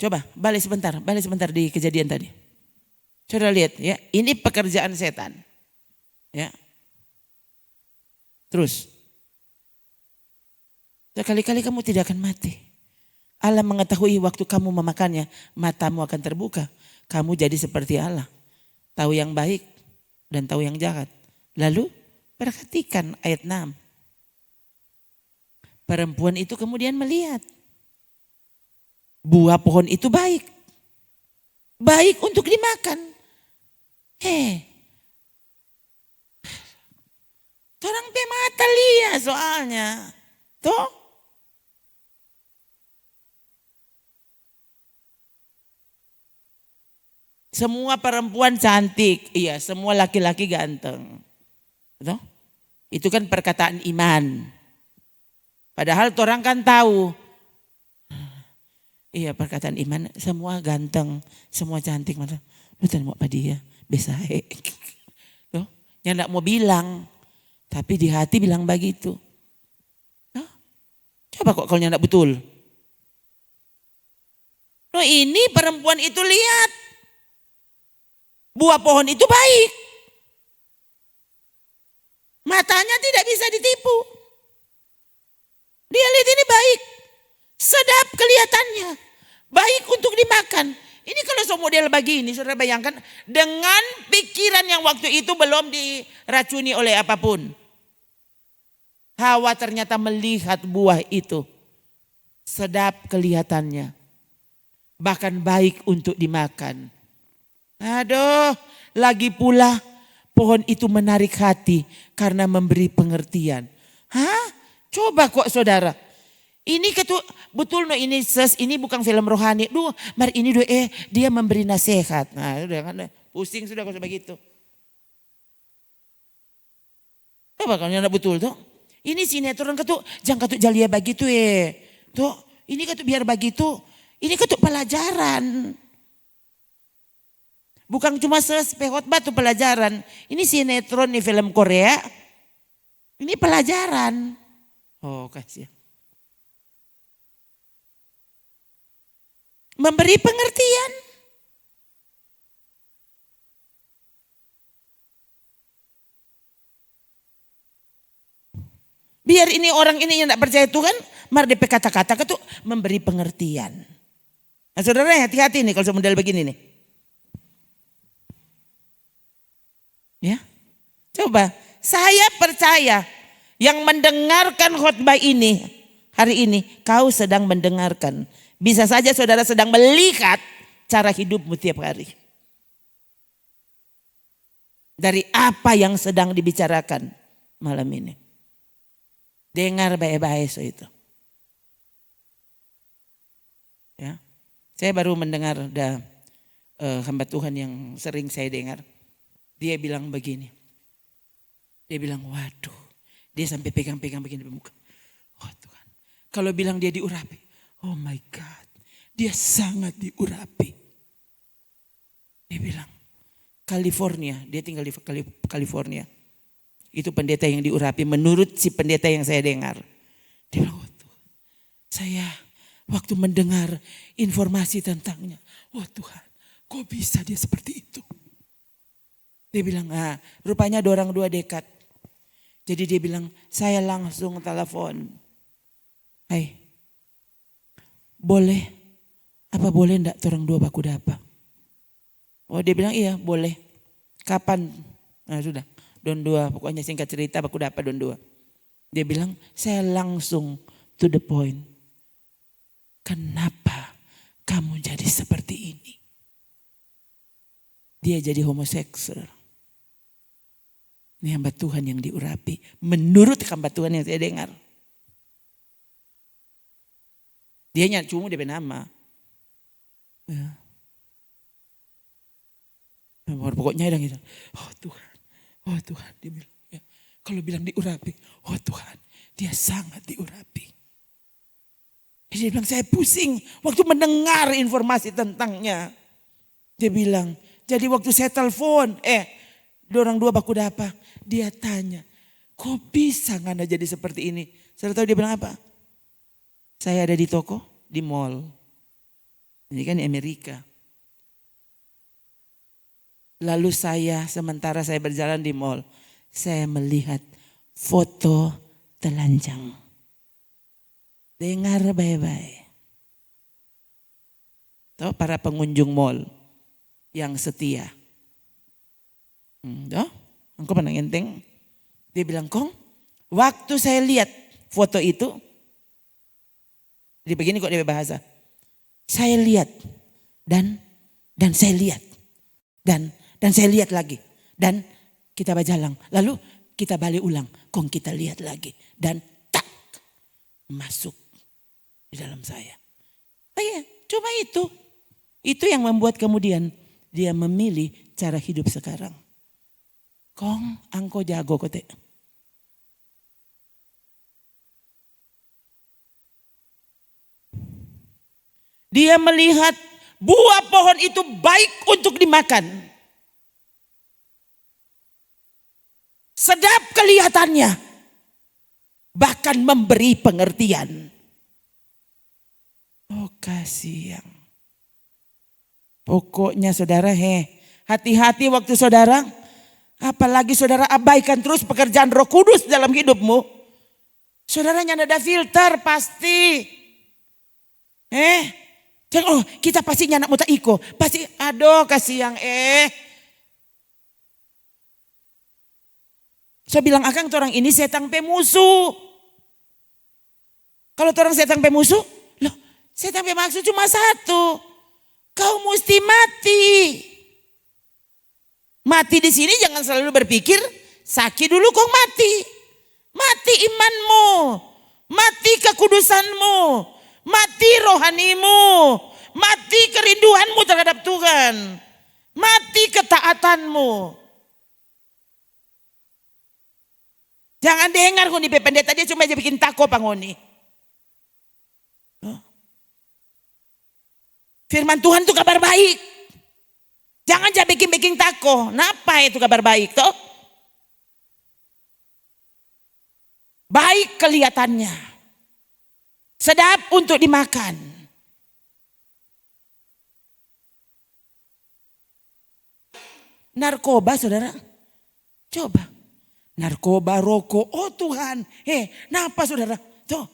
Coba balik sebentar di kejadian tadi. Saudara lihat ya, ini pekerjaan setan. Ya. Terus. Sekali-kali kamu tidak akan mati. Allah mengetahui waktu kamu memakannya, matamu akan terbuka. Kamu jadi seperti Allah. Tahu yang baik dan tahu yang jahat. Lalu perhatikan ayat 6. Perempuan itu kemudian melihat. Buah pohon itu baik. Baik untuk dimakan. Orang pe mata lihat soalnya. Tuh. Semua perempuan cantik. Iya, semua laki-laki ganteng. Tuh. Itu kan perkataan iman. Padahal orang kan tahu. Iya, perkataan iman, semua ganteng, semua cantik. Lu tanya apa dia? Besahe. Tuh, yang enggak mau bilang. Tapi di hati bilang begitu. Tuh. Coba kok kalau enggak betul. No, ini perempuan itu lihat. Buah pohon itu baik. Matanya tidak bisa ditipu. Dia lihat ini baik. Sedap kelihatannya. Baik untuk dimakan. Ini kalau model begini, saudara bayangkan. Dengan pikiran yang waktu itu belum diracuni oleh apapun. Hawa ternyata melihat buah itu. Sedap kelihatannya. Bahkan baik untuk dimakan. Aduh, lagi pula pohon itu menarik hati karena memberi pengertian. Hah? Coba kok saudara. Ini betul no ini ini bukan film rohani. Duh, mari ini dia memberi nasihat. Nah, udah kan pusing sudah kalau begitu. Coba kalau enggak betul tuh. Ini sinetron ketuk jangan ketuk jalia begitu Tuh, ini ketuk biar begitu. Ini ketuk pelajaran. Bukan cuma khotbah tuh pelajaran. Ini sinetron nih film Korea. Ini pelajaran. Oh, kasih. Memberi pengertian. Biar ini orang ini yang tidak percaya Tuhan, mari DP kata-kata itu memberi pengertian. Nah, saudara hati-hati nih kalau model begini nih. Ya, coba saya percaya yang mendengarkan khotbah ini hari ini kau sedang mendengarkan. Bisa saja saudara sedang melihat cara hidupmu tiap hari. Dari apa yang sedang dibicarakan malam ini. Dengar baik-baik so itu. Ya, saya baru mendengar ada hamba Tuhan yang sering saya dengar. Dia bilang begini. Dia bilang waduh. Dia sampai pegang-pegang begini di muka. Oh Tuhan. Kalau bilang dia diurapi. Oh my God. Dia sangat diurapi. Dia bilang. California. Dia tinggal di California. Itu pendeta yang diurapi. Menurut si pendeta yang saya dengar. Dia bilang oh Tuhan. Saya waktu mendengar informasi tentangnya. Oh Tuhan. Kok bisa dia seperti itu? Dia bilang, rupanya ada orang dua dekat. Jadi dia bilang, saya langsung telepon. Hai, boleh? Apa boleh enggak orang dua baku dapa? Oh dia bilang iya boleh. Kapan? Nah sudah, don dua. Pokoknya singkat cerita baku dapa don dua. Dia bilang, saya langsung to the point. Kenapa kamu jadi seperti ini? Dia jadi homoseksual. Ini hamba Tuhan yang diurapi. Menurut hamba Tuhan yang saya dengar. Dia cuma dia nama. Ya. Pokoknya dia gitu. Oh Tuhan. Oh Tuhan. Dia bilang. Ya. Kalau bilang diurapi. Oh Tuhan. Dia sangat diurapi. Dia bilang saya pusing. Waktu mendengar informasi tentangnya. Dia bilang. Jadi waktu saya telepon. Orang dua baku dapa. Dia tanya, kok bisa ngana jadi seperti ini? Saya tahu dia bilang apa? Saya ada di toko, di mall. Ini kan di Amerika. Lalu sementara saya berjalan di mall, saya melihat foto telanjang. Dengar baik-baik. Tuh para pengunjung mall yang setia. Engkau pernah ngenteng. Dia bilang, Kong, waktu saya lihat foto itu, jadi begini kok dia bahasa. Saya lihat dan saya lihat dan saya lihat lagi dan kita berjalan. Lalu kita balik ulang, Kong kita lihat lagi dan tak masuk di dalam saya. Oh iya, cuma itu. Itu yang membuat kemudian dia memilih cara hidup sekarang. Kong, angko jago kote. Dia melihat buah pohon itu baik untuk dimakan. Sedap kelihatannya. Bahkan memberi pengertian. Oh kasihan. Pokoknya saudara hati-hati waktu saudara. Apalagi saudara abaikan terus pekerjaan Roh Kudus dalam hidupmu. Saudara nyanda ada filter pasti. Oh kita pasti nyanak muta iko. Pasti aduh kasih yang Saya bilang akang orang ini setan pemusuh. Kalau orang setan pemusuh. Loh setan pemusuh cuma satu. Kau mesti mati. Mati di sini jangan selalu berpikir sakit dulu kau mati. Mati imanmu. Mati kekudusanmu. Mati rohanimu. Mati kerinduanmu terhadap Tuhan. Mati ketaatanmu. Jangan dengar kau di pendeta dia cuma aja bikin tako pangoni. Firman Tuhan itu kabar baik. Jangan aja bikin tako. Napa itu kabar baik toh? Baik kelihatannya. Sedap untuk dimakan. Narkoba saudara. Coba. Narkoba, rokok. Oh Tuhan. Napa saudara? Tuh.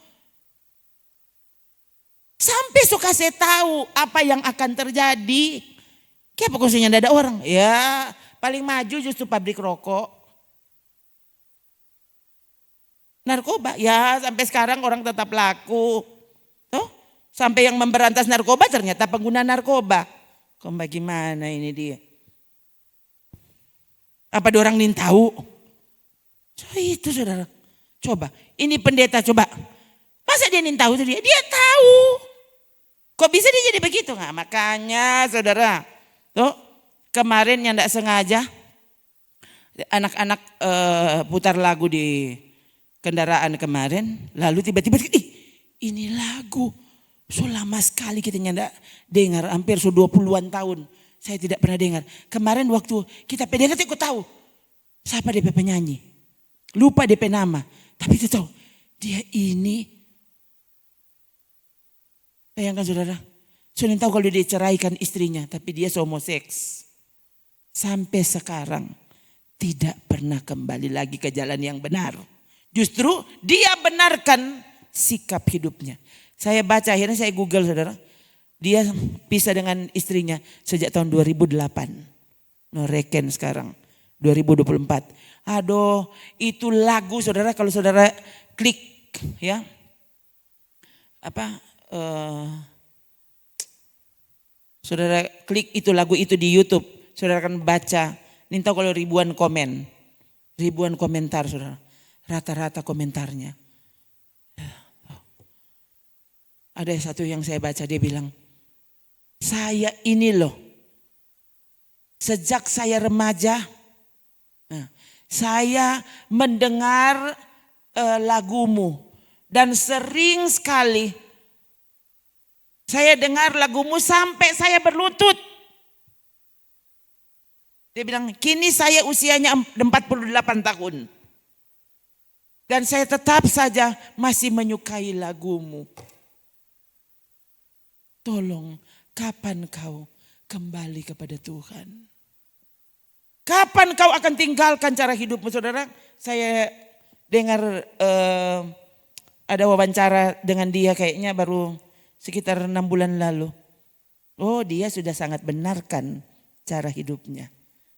Sampai suka saya tahu apa yang akan terjadi. Kayak pokoknya tidak ada orang. Ya paling maju justru pabrik rokok. Narkoba ya sampai sekarang orang tetap laku. Tuh, sampai yang memberantas narkoba ternyata pengguna narkoba. Kok bagaimana ini dia? Apa ada orang ini tahu? So, itu saudara. Coba ini pendeta coba. Masa dia ini tahu dia? Dia tahu. Kok bisa dia jadi begitu? Nah, makanya saudara. Tuh, kemarin yang tidak sengaja anak-anak putar lagu di kendaraan kemarin. Lalu tiba-tiba ini lagu. So lama sekali kita tidak dengar. Hampir 20-an tahun. Saya tidak pernah dengar. Kemarin waktu kita pendengar aku tahu. Siapa DP penyanyi. Lupa DP nama. Tapi itu tahu. Dia ini. Bayangkan saudara. Sudah tahu kalau dia ceraikan istrinya, tapi dia homoseks. Sampai sekarang tidak pernah kembali lagi ke jalan yang benar. Justru dia benarkan sikap hidupnya. Saya baca akhirnya saya Google saudara. Dia pisah dengan istrinya sejak tahun 2008. No reken sekarang 2024. Aduh itu lagu saudara kalau saudara klik ya. Saudara klik itu lagu itu di YouTube, saudara akan baca, ini tahu kalau ribuan komentar saudara, rata-rata komentarnya. Ada satu yang saya baca dia bilang, saya ini loh, sejak saya remaja, saya mendengar lagumu dan sering sekali saya dengar lagumu sampai saya berlutut. Dia bilang, kini saya usianya 48 tahun. Dan saya tetap saja masih menyukai lagumu. Tolong, kapan kau kembali kepada Tuhan? Kapan kau akan tinggalkan cara hidupmu saudara? Saya dengar ada wawancara dengan dia kayaknya baru sekitar 6 bulan lalu. Oh, dia sudah sangat benarkan cara hidupnya.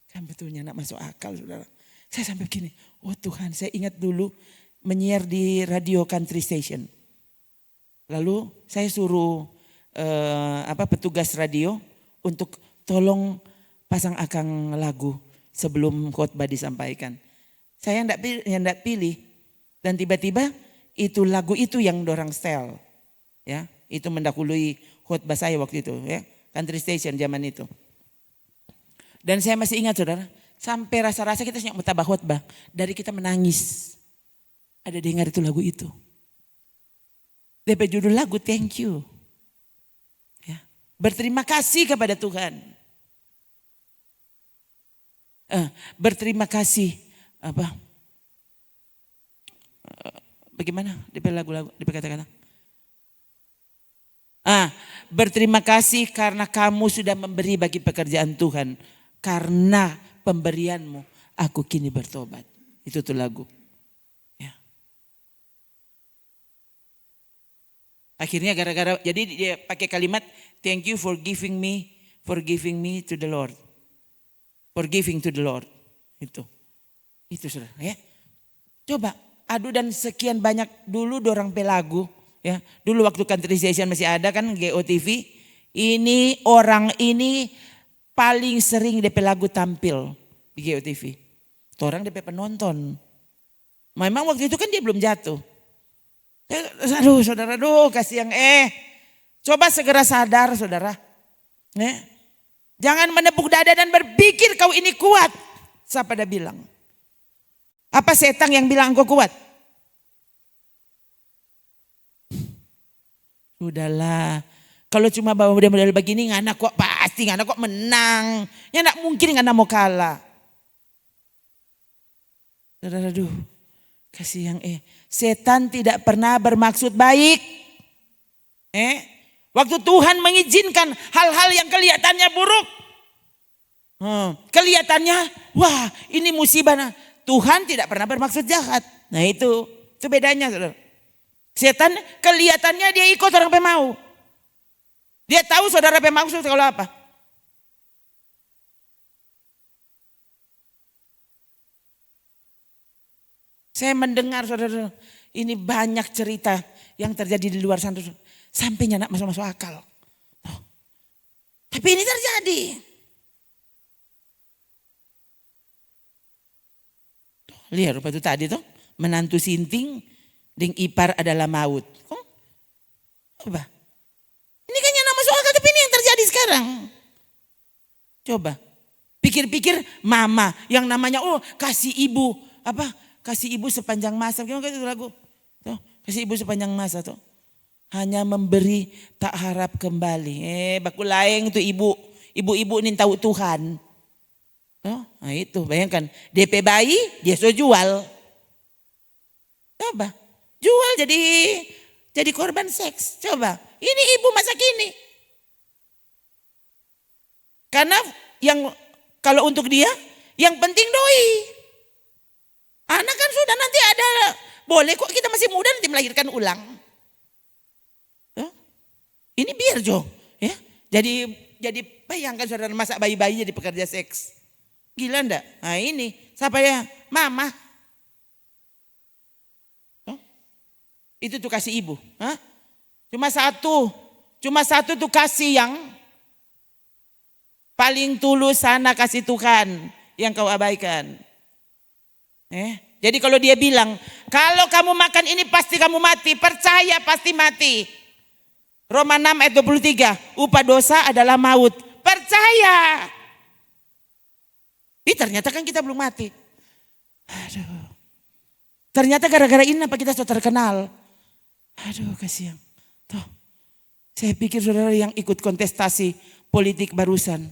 Kan betulnya nak masuk akal, saudara. Saya sampai begini, oh Tuhan, saya ingat dulu menyiar di radio country station. Lalu saya suruh petugas radio untuk tolong pasang akang lagu sebelum khotbah disampaikan. Saya hendak pilih dan tiba-tiba itu lagu itu yang dorang setel. Ya, itu mendahului khotbah saya waktu itu, ya. Country station zaman itu. Dan saya masih ingat, saudara, sampai rasa-rasa kita mau tabah khotbah, dari kita menangis. Ada dengar itu lagu itu. DP judul lagu Thank You. Ya. Berterima kasih kepada Tuhan. Berterima kasih bagaimana DP lagu-lagu DP kata-kata. Berterima kasih karena kamu sudah memberi bagi pekerjaan Tuhan. Karena pemberianmu aku kini bertobat. Itu tuh lagu. Akhirnya gara-gara, jadi dia pakai kalimat thank you for giving me to the Lord. For giving to the Lord. Itu saudara, ya. Coba, aduh, dan sekian banyak dulu dorang pelagu, ya. Dulu waktu country station masih ada kan GOTV. Ini orang ini paling sering DP lagu tampil di GOTV. Orang DP penonton. Memang waktu itu kan dia belum jatuh. Aduh saudara, kasih yang coba segera sadar saudara. Jangan menepuk dada dan berpikir kau ini kuat. Siapa dah bilang? Apa setan yang bilang kau kuat? Sudahlah. Kalau cuma bawa model-model begini ngana kok pasti, ngana kok menang. Ya enggak mungkin ngana mau kalah. Saudara, kasih yang setan tidak pernah bermaksud baik. Waktu Tuhan mengizinkan hal-hal yang kelihatannya buruk. Kelihatannya, wah ini musibah. Nah, Tuhan tidak pernah bermaksud jahat. Nah itu bedanya, saudara. Setan kelihatannya dia ikut orang pemau. Dia tahu saudara pemau kalau apa. Saya mendengar saudara, ini banyak cerita yang terjadi di luar sana. Sampai nyanak masuk akal. Tapi ini terjadi. Lihat rupa itu tadi tuh. Menantu sinting, ding ipar adalah maut. Coba. Ini kan nyanak masuk akal, tapi ini yang terjadi sekarang. Coba. Pikir-pikir mama yang namanya kasih ibu kasih ibu sepanjang masa. Gimana itu lagu? Tuh, kasih ibu sepanjang masa tuh. Hanya memberi tak harap kembali. Baku laeng tuh ibu. Ibu-ibu ini tahu Tuhan. Tuh, nah itu bayangkan. DP bayi dia so jual. Coba. Jual jadi korban seks. Coba. Ini ibu masa kini. Karena kalau untuk dia yang penting doi. Anak kan sudah nanti ada, boleh kok kita masih muda nanti melahirkan ulang. Ini biar ya. Jadi bayangkan saudara masak bayi-bayi jadi pekerja seks. Gila enggak? Nah ini siapa ya? Mama. Itu tuh kasih ibu. Cuma satu tuh kasih yang paling tulus sana kasih Tuhan yang kau abaikan. Jadi kalau dia bilang, kalau kamu makan ini pasti kamu mati, percaya pasti mati. Roma 6 ayat 23, upah dosa adalah maut. Percaya. Ternyata kan kita belum mati. Aduh. Ternyata gara-gara ini apa kita sudah terkenal. Aduh kasihan. Tuh. Saya pikir saudara yang ikut kontestasi politik barusan.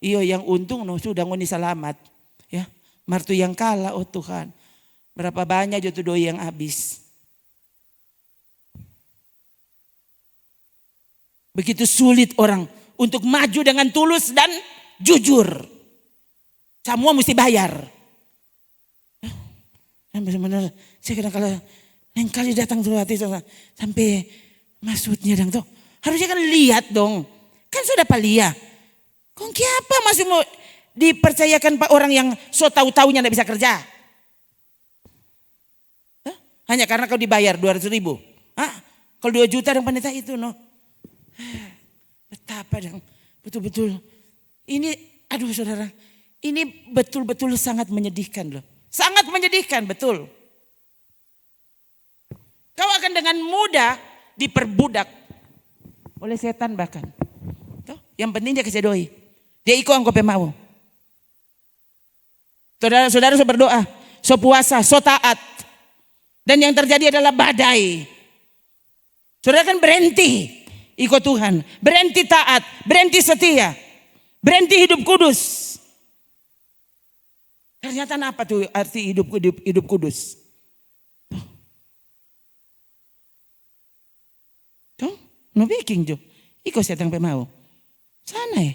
Iyo yang untung sudah ngoni selamat. Ya. Martu yang kalah, oh Tuhan. Berapa banyak jatuh doi yang habis. Begitu sulit orang untuk maju dengan tulus dan jujur. Semua mesti bayar. Benar-benar saya kadang-kadang lain kali datang ke hati sampai maksudnya dong tuh. Harusnya kan lihat dong. Kan sudah palia. Kok apa masih mau dipercayakan Pak orang yang so tahu-taunya tidak bisa kerja? Hah? Hanya karena kau dibayar 200.000. Hah? Kalau 2 juta dong pendeta itu no. Betapa dong. Betul-betul. Ini aduh saudara. Ini betul-betul sangat menyedihkan loh. Sangat menyedihkan betul. Kau akan dengan mudah diperbudak oleh setan bahkan. Tuh, yang penting dia kesedoi. Dia ikut angko pemau. Saudara-saudara so berdoa, so puasa, so taat. Dan yang terjadi adalah badai. Saudara kan berhenti ikut Tuhan. Berhenti taat, berhenti setia. Berhenti hidup kudus. Ternyata apa tuh arti hidup kudus? Tuh, no baking jo. Iko setang pemau. Sana ya.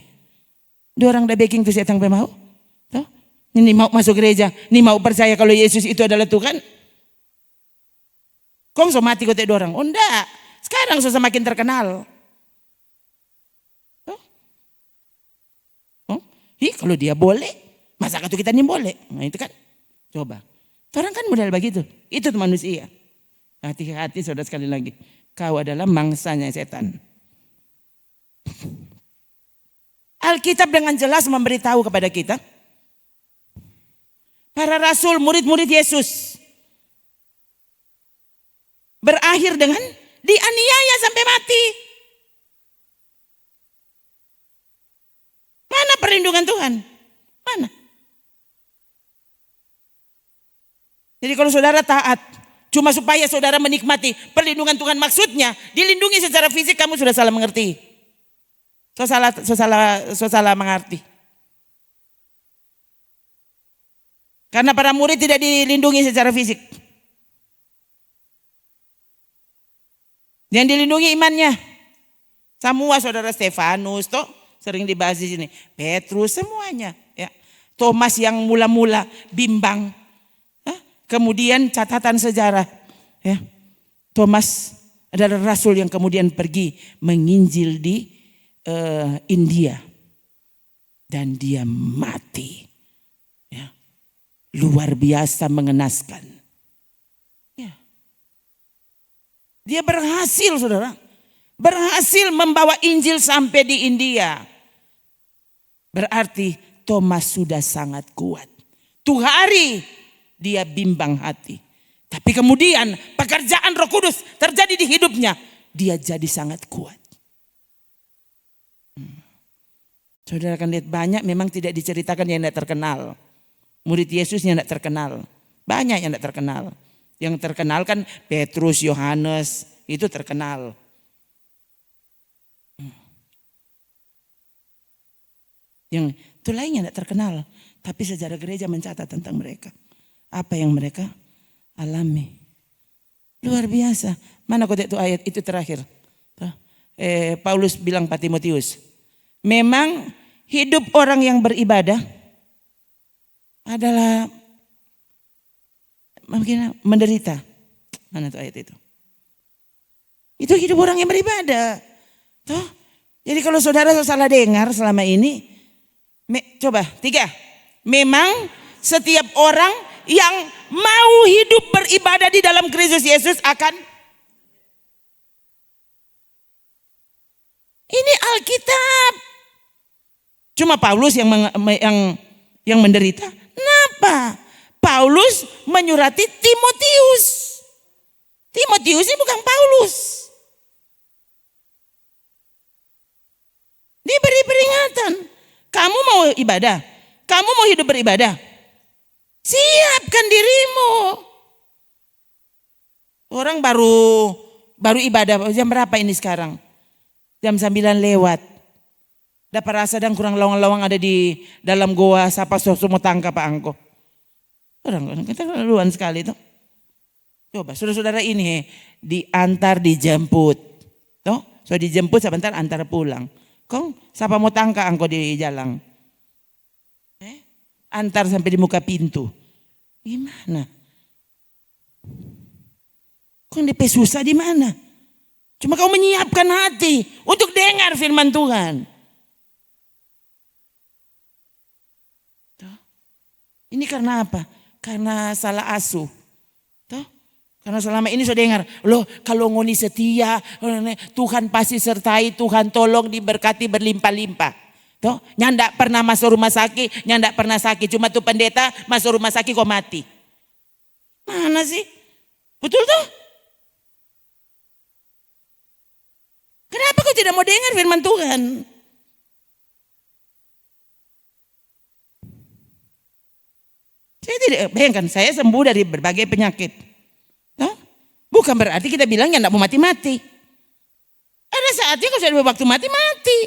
2 orang dah baking tuh setang pemau. Tuh, ini mau masuk gereja, ini mau percaya kalau Yesus itu adalah Tuhan. Kong so mati kau 2 orang. Oh enggak. Sekarang so semakin terkenal. Tuh. Oh, kalau dia boleh. Masa kata kita ini boleh? Nah itu kan. Coba. Orang kan modal begitu. Itu manusia. Hati-hati saudara sekali lagi. Kau adalah mangsanya setan. Alkitab dengan jelas memberitahu kepada kita. Para rasul, murid-murid Yesus. Berakhir dengan dianiaya sampai mati. Mana perlindungan Tuhan? Mana? Jadi kalau saudara taat, cuma supaya saudara menikmati perlindungan Tuhan maksudnya, dilindungi secara fisik kamu sudah salah mengerti. So salah mengerti. Karena para murid tidak dilindungi secara fisik. Yang dilindungi imannya. Semua saudara Stefanus toh sering dibahas di sini. Petrus semuanya. Ya. Thomas yang mula-mula bimbang. Kemudian catatan sejarah, ya, Thomas adalah rasul yang kemudian pergi menginjil di India dan dia mati, ya, luar biasa mengenaskan. Ya. Dia berhasil, saudara, berhasil membawa Injil sampai di India. Berarti Thomas sudah sangat kuat. Tuh hari dia bimbang hati. Tapi kemudian pekerjaan Roh Kudus terjadi di hidupnya. Dia jadi sangat kuat. Saudara akan lihat banyak memang tidak diceritakan yang tidak terkenal. Murid Yesus yang tidak terkenal. Banyak yang tidak terkenal. Yang terkenal kan Petrus, Yohanes. Itu terkenal. Yang itu lainnya tidak terkenal. Tapi sejarah gereja mencatat tentang mereka. Apa yang mereka alami. Luar biasa. Mana kau itu ayat itu terakhir. Paulus bilang pada Timotius. Memang hidup orang yang beribadah adalah mungkin menderita. Mana tuh ayat itu. Itu hidup orang yang beribadah. Tuh. Jadi kalau saudara salah dengar selama ini. Coba 3. Memang setiap orang yang mau hidup beribadah di dalam Kristus Yesus akan. Ini Alkitab. Cuma Paulus yang menderita. Kenapa? Paulus menyurati Timotius. Timotius ini bukan Paulus. Diberi peringatan. Kamu mau ibadah? Kamu mau hidup beribadah? Siapkan dirimu. Orang baru ibadah. Jam berapa ini sekarang? Jam 9 lewat. Dapat rasa dan kurang lawang-lawang ada di dalam goa. Sapa semua tangkap Pak Angko. Orang kita keluhan sekali tuh. Coba saudara-saudara ini diantar dijemput. Tuh, so dijemput sebentar antar pulang. Kong siapa mau tangka Angko di jalan? Antar sampai di muka pintu. Gimana? Kau DP susah di mana? Cuma kau menyiapkan hati untuk dengar firman Tuhan. Ini karena apa? Karena salah asuh. Karena selama ini sudah dengar, loh kalau ngoni setia, Tuhan pasti sertai, Tuhan tolong diberkati berlimpah-limpah. Toh, nyandak pernah masuk rumah sakit, nyandak pernah sakit, cuma tuh pendeta masuk rumah sakit kok mati. Mana sih? Betul tuh? Kenapa kau tidak mau dengar firman Tuhan? Saya tidak, bayangkan saya sembuh dari berbagai penyakit. Bukan berarti kita bilangnya tidak mau mati-mati. Ada saatnya kalau sudah waktu mati-mati.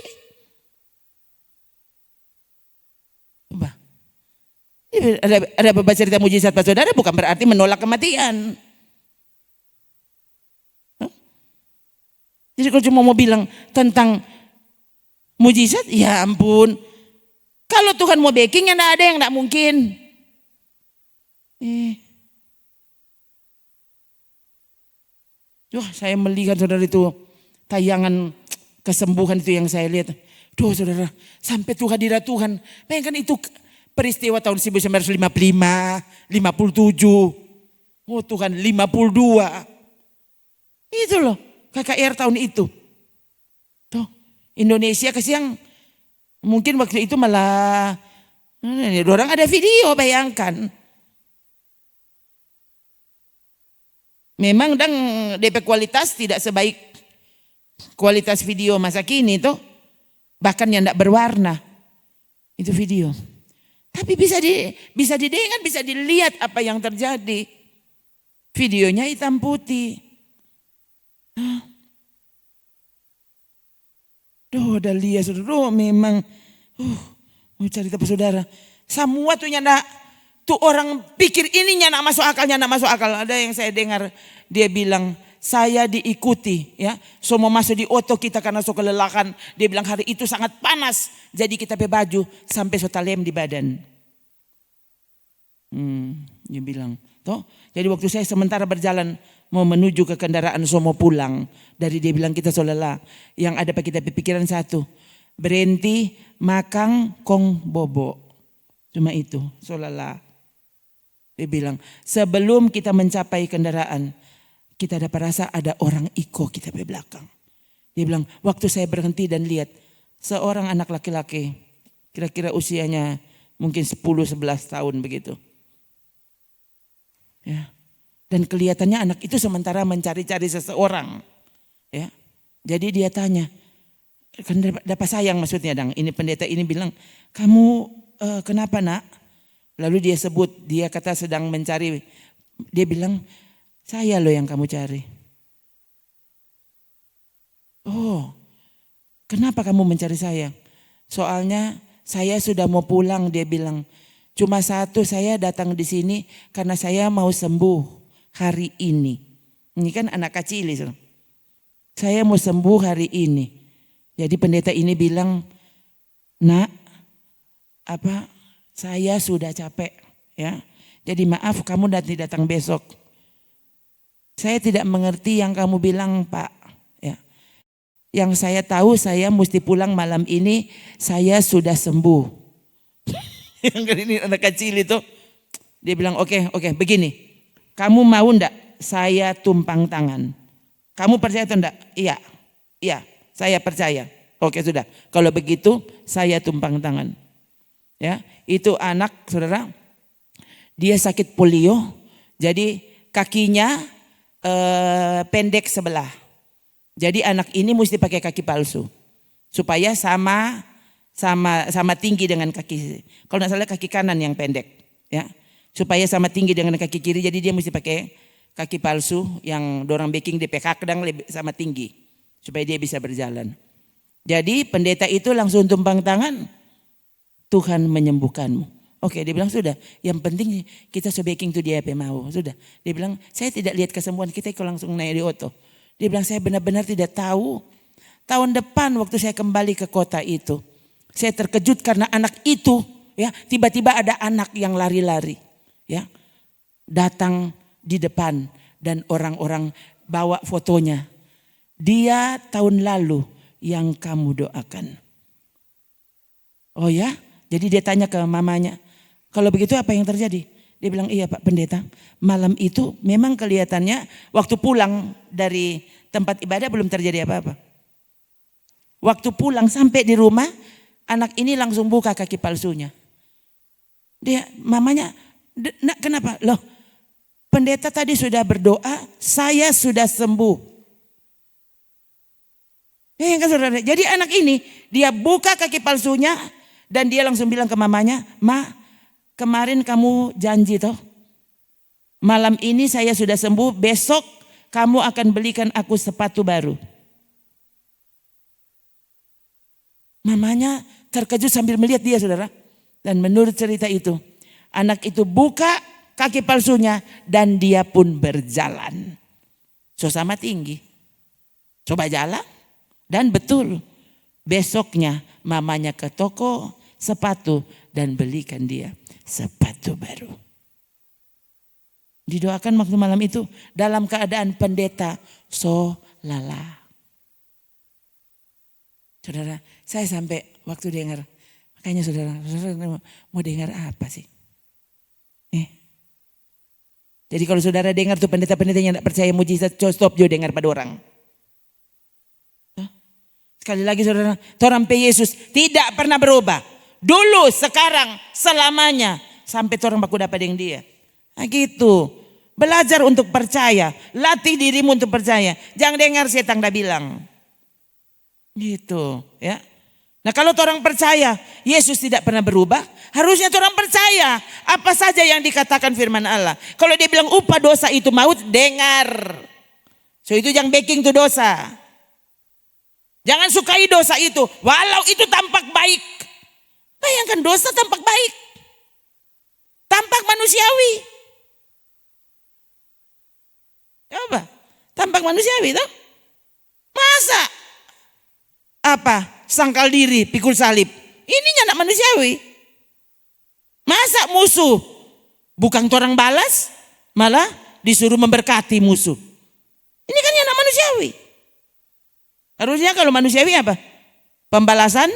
Ada beberapa cerita mujizat Pak Saudara bukan berarti menolak kematian. Jadi kalau cuma mau bilang tentang mujizat, ya ampun. Kalau Tuhan mau backing, ya tidak ada yang tidak mungkin. Saya melihat saudara itu tayangan kesembuhan itu yang saya lihat. Saudara, sampai Tuhan hadirat Tuhan. Bayangkan itu peristiwa tahun 1955, 57. Oh Tuhan, 52. Itu loh, KKR tahun itu. Indonesia kesiang mungkin waktu itu malah orang ada video, bayangkan. Memang DP kualitas tidak sebaik kualitas video masa kini tuh. Bahkan yang tidak berwarna. Itu video. Tapi bisa didengar, bisa dilihat apa yang terjadi. Videonya hitam putih. Udah lihat saudara, memang mau cerita Pak Saudara. Semua tuh nyanda. Tuh orang pikir ininya nak masuk akalnya, nak masuk akal. Ada yang saya dengar dia bilang, saya diikuti ya. Semua masuk di oto kita karena so kelelahan. Dia bilang hari itu sangat panas. Jadi kita pakai baju sampai so talem di badan. Dia bilang. Jadi waktu saya sementara berjalan mau menuju ke kendaraan so mau pulang. Dari dia bilang kita so lelah. Yang ada kita pikiran satu. Berhenti makan kong bobo. Cuma itu so lelah. Dia bilang, sebelum kita mencapai kendaraan, kita dapat rasa ada orang iko kita di belakang. Dia bilang, waktu saya berhenti dan lihat, seorang anak laki-laki, kira-kira usianya mungkin 10-11 tahun begitu. Ya. Dan kelihatannya anak itu sementara mencari-cari seseorang. Ya. Jadi dia tanya, kan dapat sayang maksudnya dang. Ini pendeta ini bilang, kamu kenapa nak? Lalu dia sebut, dia kata sedang mencari. Dia bilang, saya loh yang kamu cari. Oh, kenapa kamu mencari saya? Soalnya saya sudah mau pulang, dia bilang. Cuma satu, saya datang di sini karena saya mau sembuh hari ini. Ini kan anak kecil. Saya mau sembuh hari ini. Jadi pendeta ini bilang, nak, saya sudah capek ya. Jadi maaf kamu nanti datang besok. Saya tidak mengerti yang kamu bilang Pak. Ya. Yang saya tahu saya mesti pulang malam ini. Saya sudah sembuh. Yang ini anak kecil itu. Dia bilang oke, begini. Kamu mau ndak saya tumpang tangan? Kamu percaya atau ndak? Iya, saya percaya. Oke sudah. Kalau begitu saya tumpang tangan. Ya, itu anak saudara, dia sakit polio, jadi kakinya pendek sebelah. Jadi anak ini mesti pakai kaki palsu supaya sama tinggi dengan kaki. Kalau tidak salah kaki kanan yang pendek, ya, supaya sama tinggi dengan kaki kiri. Jadi dia mesti pakai kaki palsu yang dorang baking di PK kadang lebih sama tinggi supaya dia bisa berjalan. Jadi pendeta itu langsung tumpang tangan. Tuhan menyembuhkanmu. Oke, dia bilang sudah. Yang penting kita sebaking itu dia apa mau. Sudah. Dia bilang saya tidak lihat kesembuhan kita kalau langsung naik di oto. Dia bilang saya benar-benar tidak tahu. Tahun depan waktu saya kembali ke kota itu. Saya terkejut karena anak itu ya tiba-tiba ada anak yang lari-lari. Ya. Datang di depan dan orang-orang bawa fotonya. Dia tahun lalu yang kamu doakan. Oh ya? Jadi dia tanya ke mamanya, kalau begitu apa yang terjadi? Dia bilang, iya Pak Pendeta, malam itu memang kelihatannya waktu pulang dari tempat ibadah belum terjadi apa-apa. Waktu pulang sampai di rumah, anak ini langsung buka kaki palsunya. Dia, mamanya, nak kenapa? Loh, pendeta tadi sudah berdoa, saya sudah sembuh. Jadi anak ini, dia buka kaki palsunya dan dia langsung bilang ke mamanya, Ma, kemarin kamu janji toh, malam ini saya sudah sembuh, besok kamu akan belikan aku sepatu baru. Mamanya terkejut sambil melihat dia, saudara. Dan menurut cerita itu, anak itu buka kaki palsunya dan dia pun berjalan. Sama tinggi. Coba jalan. Dan betul, besoknya mamanya ke toko sepatu dan belikan dia sepatu baru. Didoakan waktu malam itu dalam keadaan pendeta lala. Saudara, saya sampai waktu dengar, makanya saudara mau dengar apa sih? Jadi kalau saudara dengar tuh pendeta-pendeta yang tidak percaya mujizat, stop juga dengar pada orang. Sekali lagi saudara, orang Yesus tidak pernah berubah. Dulu, sekarang, selamanya. Sampai orang baku dapat dengan dia. Nah gitu. Belajar untuk percaya. Latih dirimu untuk percaya. Jangan dengar setan dah bilang. Gitu ya. Nah kalau orang percaya Yesus tidak pernah berubah. Harusnya orang percaya. Apa saja yang dikatakan firman Allah. Kalau dia bilang upah dosa itu maut, dengar. So itu yang backing itu dosa. Jangan sukai dosa itu. Walau itu tampak baik. Bayangkan dosa tampak baik. Tampak manusiawi. Coba. Tampak manusiawi toh? Masa? Apa? Sangkal diri, pikul salib. Ini anak manusiawi. Masa musuh? Bukan orang balas. Malah disuruh memberkati musuh. Ini kan anak manusiawi. Harusnya kalau manusiawi apa? Pembalasan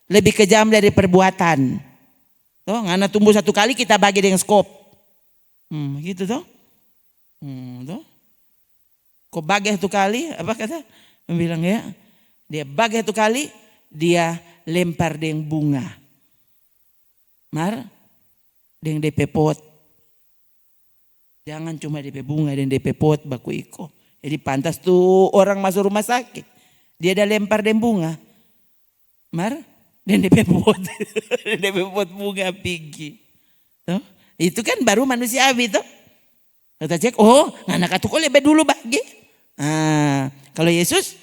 lebih kejam dari perbuatan. Toh, ngana tumbuh satu kali kita bagi dengan skop. Gitu toh. Toh. Kok bagi satu kali, apa kata? Bilang ya, dia bagi satu kali, dia lempar dengan bunga. Mar, dengan DP pot. Jangan cuma DP bunga dan DP pot baku iko. Jadi pantas tuh orang masuk rumah sakit. Dia dah lempar dengan bunga. Mar, dan DP pot. DP pot bunga tinggi. Tuh, itu kan baru manusiawi tuh. Kita cek, oh anak atuh kok lebih dulu bagi. Kalau Yesus,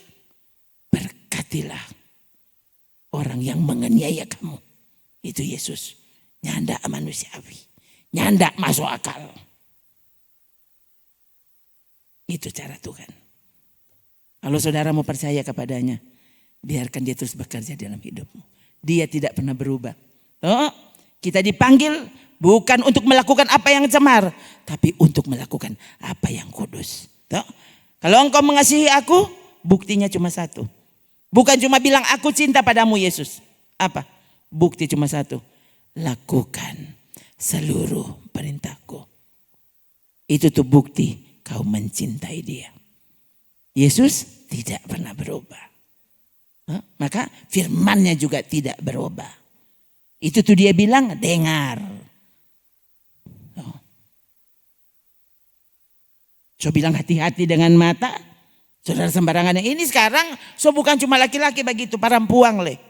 berkatilah orang yang menganiaya kamu. Itu Yesus. Nyanda manusiawi. Nyanda masuk akal. Itu cara Tuhan. Kalau saudara mau percaya kepadanya, biarkan dia terus bekerja dalam hidupmu. Dia tidak pernah berubah. Oh, kita dipanggil bukan untuk melakukan apa yang cemar, tapi untuk melakukan apa yang kudus. Oh, kalau engkau mengasihi aku, buktinya cuma satu. Bukan cuma bilang aku cinta padamu Yesus. Apa? Bukti cuma satu. Lakukan seluruh perintahku. Itu tuh bukti kau mencintai dia. Yesus tidak pernah berubah. Maka firman-Nya juga tidak berubah. Itu tuh dia bilang, dengar. So bilang hati-hati dengan mata. Saudara sembarangan yang ini sekarang, so bukan cuma laki-laki begitu, perempuan le.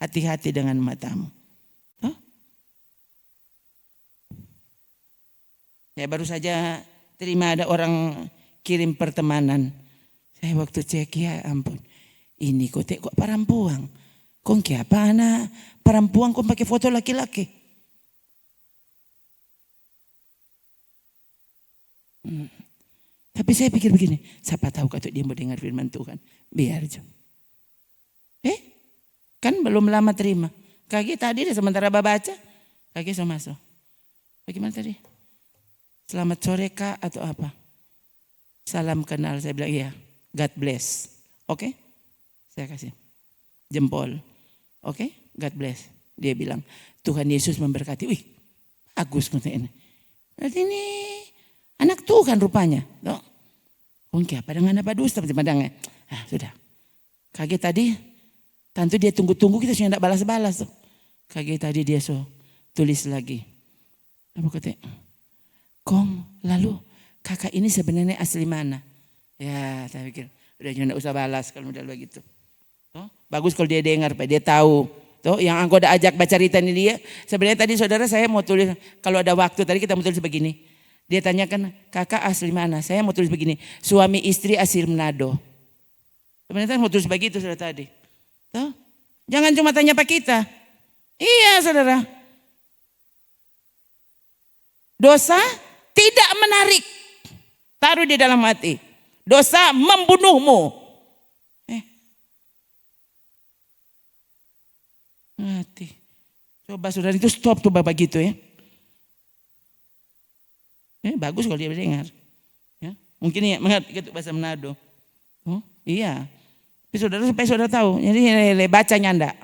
Hati-hati dengan matamu. Saya baru saja terima ada orang kirim pertemanan. Saya waktu cek, ya ampun. Ini kok perempuan. Kok apa anak perempuan kok pakai foto laki-laki. Tapi saya pikir begini. Siapa tahu kalau dia mau dengar firman Tuhan. Biar aja. Kan belum lama terima. Kaki tadi sementara baca. Kaki so masuk. Bagaimana tadi? Selamat sore Kak atau apa. Salam kenal. Saya bilang iya. God bless. Oke? Saya kasih jempol. Oke? God bless. Dia bilang Tuhan Yesus memberkati. Wih bagus katanya. Berarti ini anak Tuhan rupanya. Oke apa dengan apa dusta pandangnya. Sudah. Kaget tadi. Tentu dia tunggu-tunggu kita sudah tidak balas-balas. Kaget tadi dia tulis lagi. Apa katanya? Kong lalu kakak ini sebenarnya asli mana? Ya saya pikir udah tidak usah balas kalau udah begitu. Bagus kalau dia dengar Pak, dia tahu. Yang aku udah ajak baca cerita ini dia. Sebenarnya tadi saudara saya mau tulis, kalau ada waktu tadi kita mau tulis begini. Dia tanyakan kakak asli mana? Saya mau tulis begini, suami istri asli Manado. Sebenarnya mau tulis begitu saudara tadi. Jangan cuma tanya Pak kita. Iya saudara. Dosa tidak menarik. Taruh di dalam hati. Dosa membunuhmu. Mati. Coba saudara itu stop tuh bapak gitu ya. Bagus kalau dia dengar. Ya. Mungkin ya mengerti gitu bahasa Manado. Iya. Tapi saudara supaya saudara tahu. Jadi bacanya enggak.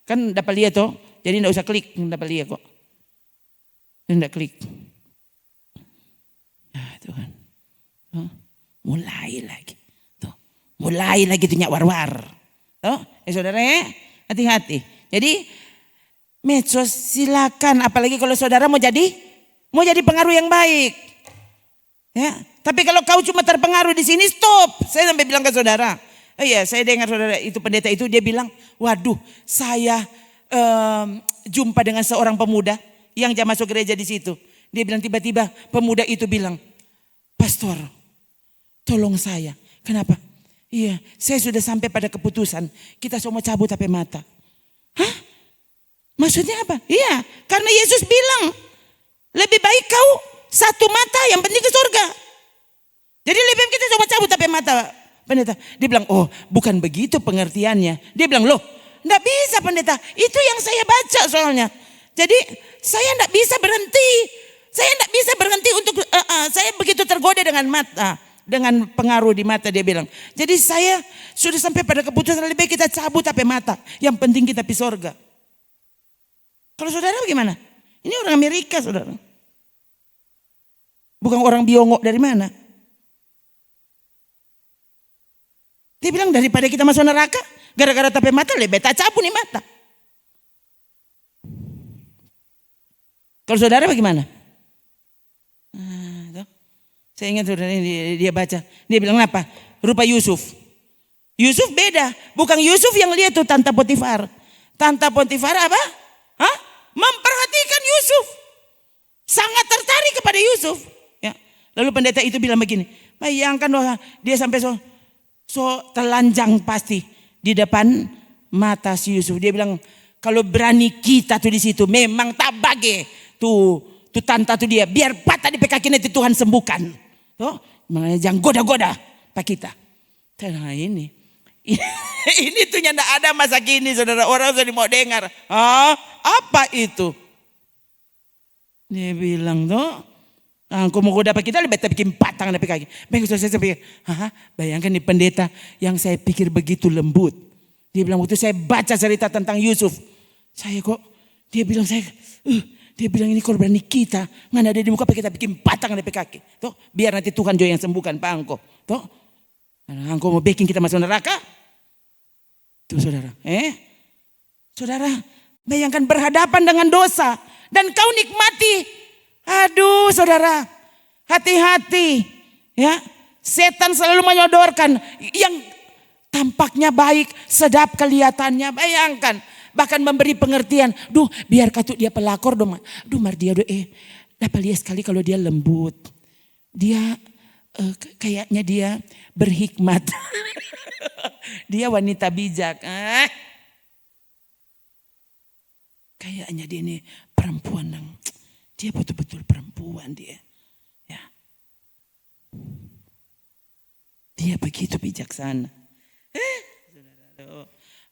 Kan dapat lihat tuh. Jadi enggak usah klik. Dapat lihat kok. Enggak klik. Ya Tuhan. Mulai lagi. Tuh. Mulai lagi tuh nyak war-war. Tuh. Saudara ya. Hati-hati. Jadi medsos silakan, apalagi kalau saudara mau jadi pengaruh yang baik. Ya, tapi kalau kau cuma terpengaruh di sini stop. Saya sampai bilang ke saudara. Oh iya, saya dengar saudara itu pendeta itu dia bilang, waduh, saya jumpa dengan seorang pemuda yang jam masuk gereja di situ. Dia bilang tiba-tiba pemuda itu bilang, pastor, tolong saya. Kenapa? Iya, saya sudah sampai pada keputusan kita semua cabut HP mata. Hah? Maksudnya apa? Iya, karena Yesus bilang lebih baik kau satu mata yang penting ke surga. Jadi lebih baik kita coba cabut tapi mata pendeta. Dia bilang, oh bukan begitu pengertiannya. Dia bilang, loh enggak bisa pendeta. Itu yang saya baca soalnya. Jadi saya enggak bisa berhenti. Saya enggak bisa berhenti untuk, saya begitu tergoda dengan mata. Dengan pengaruh di mata dia bilang. Jadi saya sudah sampai pada keputusan lebih baik kita cabut tapi mata. Yang penting kita pergi surga. Kalau saudara bagaimana? Ini orang Amerika saudara. Bukan orang biongok dari mana. Dia bilang daripada kita masuk neraka. Gara-gara tapi mata lebih tak cabut nih mata. Kalau saudara bagaimana? Saya ingat saudara ini dia baca. Dia bilang apa? Rupa Yusuf. Yusuf beda. Bukan Yusuf yang lihat tuh Tante Potifar. Tante Potifar apa? Memperhatikan Yusuf. Sangat tertarik kepada Yusuf. Ya. Lalu pendeta itu bilang begini. Bayangkan dia sampai so telanjang pasti. Di depan mata si Yusuf. Dia bilang kalau berani kita tuh di situ. Memang tak bage. Tuh tante tuh dia. Biar patah di kaki nanti Tuhan sembuhkan. Tuh, jangan goda-goda Pak kita. Nah ini tuh yang enggak ada masa kini saudara. Orang sudah mau dengar. Apa itu? Dia bilang tuh. Aku mau goda Pak kita lebih bikin patang di kaki. Saya pikir, bayangkan nih pendeta yang saya pikir begitu lembut. Dia bilang waktu saya baca cerita tentang Yusuf. Saya kok, dia bilang dia bilang ini korban kita. Mana ada di muka kita bikin patang di kaki. Tuh, biar nanti Tuhan juga yang sembuhkan Pak Angko. Tuh, Angko mau bikin kita masuk neraka. Tuh saudara. Saudara, bayangkan berhadapan dengan dosa. Dan kau nikmati. Aduh saudara, hati-hati. Ya, setan selalu menyodorkan yang tampaknya baik, sedap kelihatannya. Bayangkan. Bahkan memberi pengertian. Duh biar katut dia pelakor dong. Duh Mardia dapat lihat sekali kalau dia lembut. Dia kayaknya dia berhikmat. Dia wanita bijak. Kayaknya dia ini perempuan yang dia betul-betul perempuan dia. Ya. Dia begitu bijaksana.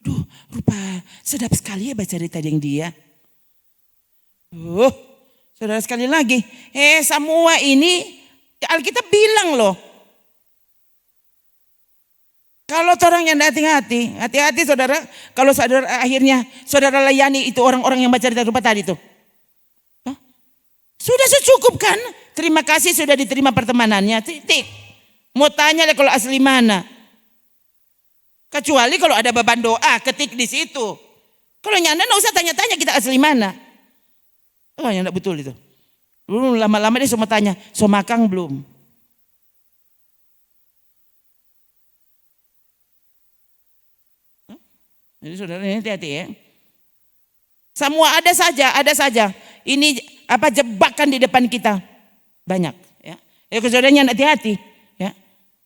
Duh, rupa sedap sekali ya baca cerita yang dia. Saudara sekali lagi, semua ini Alkitab bilang loh. Kalau orang yang hati-hati saudara, kalau saudara akhirnya saudara layani itu orang-orang yang baca cerita rupa tadi tuh. Sudah secukup kan? Terima kasih sudah diterima pertemanannya, titik. Mau tanya deh kalau asli mana? Kecuali kalau ada beban doa, ketik di situ. Kalau nyanda nggak usah tanya-tanya kita asli mana. Oh yang enggak betul itu. Belum lama-lama dia semua tanya, so makang belum? Jadi saudara ini hati-hati ya. Semua ada saja. Ini apa jebakan di depan kita banyak. Ya, saudaranya hati-hati. Ya,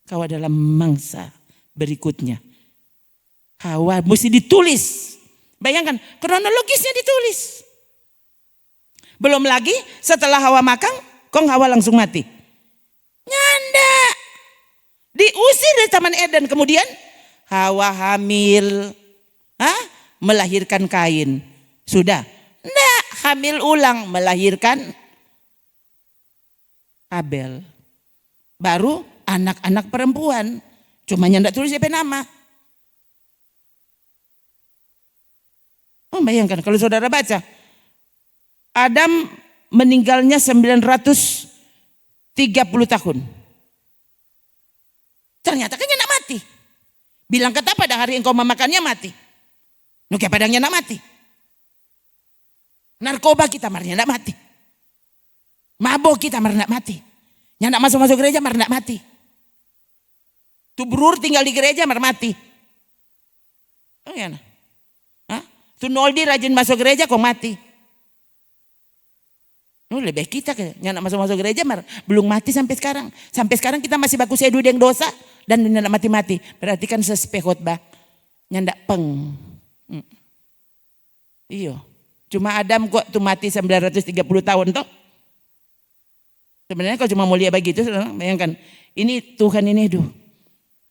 kau adalah mangsa berikutnya. Hawa mesti ditulis. Bayangkan kronologisnya ditulis. Belum lagi setelah Hawa makan, Hawa langsung mati. Nyanda. Diusir dari Taman Eden. Kemudian Hawa hamil. Melahirkan Kain. Sudah. Nggak, hamil ulang melahirkan Abel. Baru anak-anak perempuan. Cuma nyanda tulis siapa nama. Bayangkan kalau saudara baca. Adam meninggalnya 930 tahun. Ternyata kan nyanda mati. Bilang kata pada hari engkau memakannya mati. Nuke padangnya nak mati. Narkoba kita marnya nak mati. Mabok kita marnya nak mati. Yang nak masuk gereja marnya nak mati. Tu berur tinggal di gereja mar mati. Oh ya nah. Tu noldi rajin masuk gereja kok mati. Lebih kita yang nak masuk gereja mar belum mati sampai sekarang. Sampai sekarang kita masih baku sedu yang dosa dan nak mati-mati. Berarti kan sespehot bah. Nyandak peng. Iya. Cuma Adam kok tuh mati 930 tahun toh. Sebenarnya kalau cuma mulia begitu, bayangkan. Ini Tuhan ini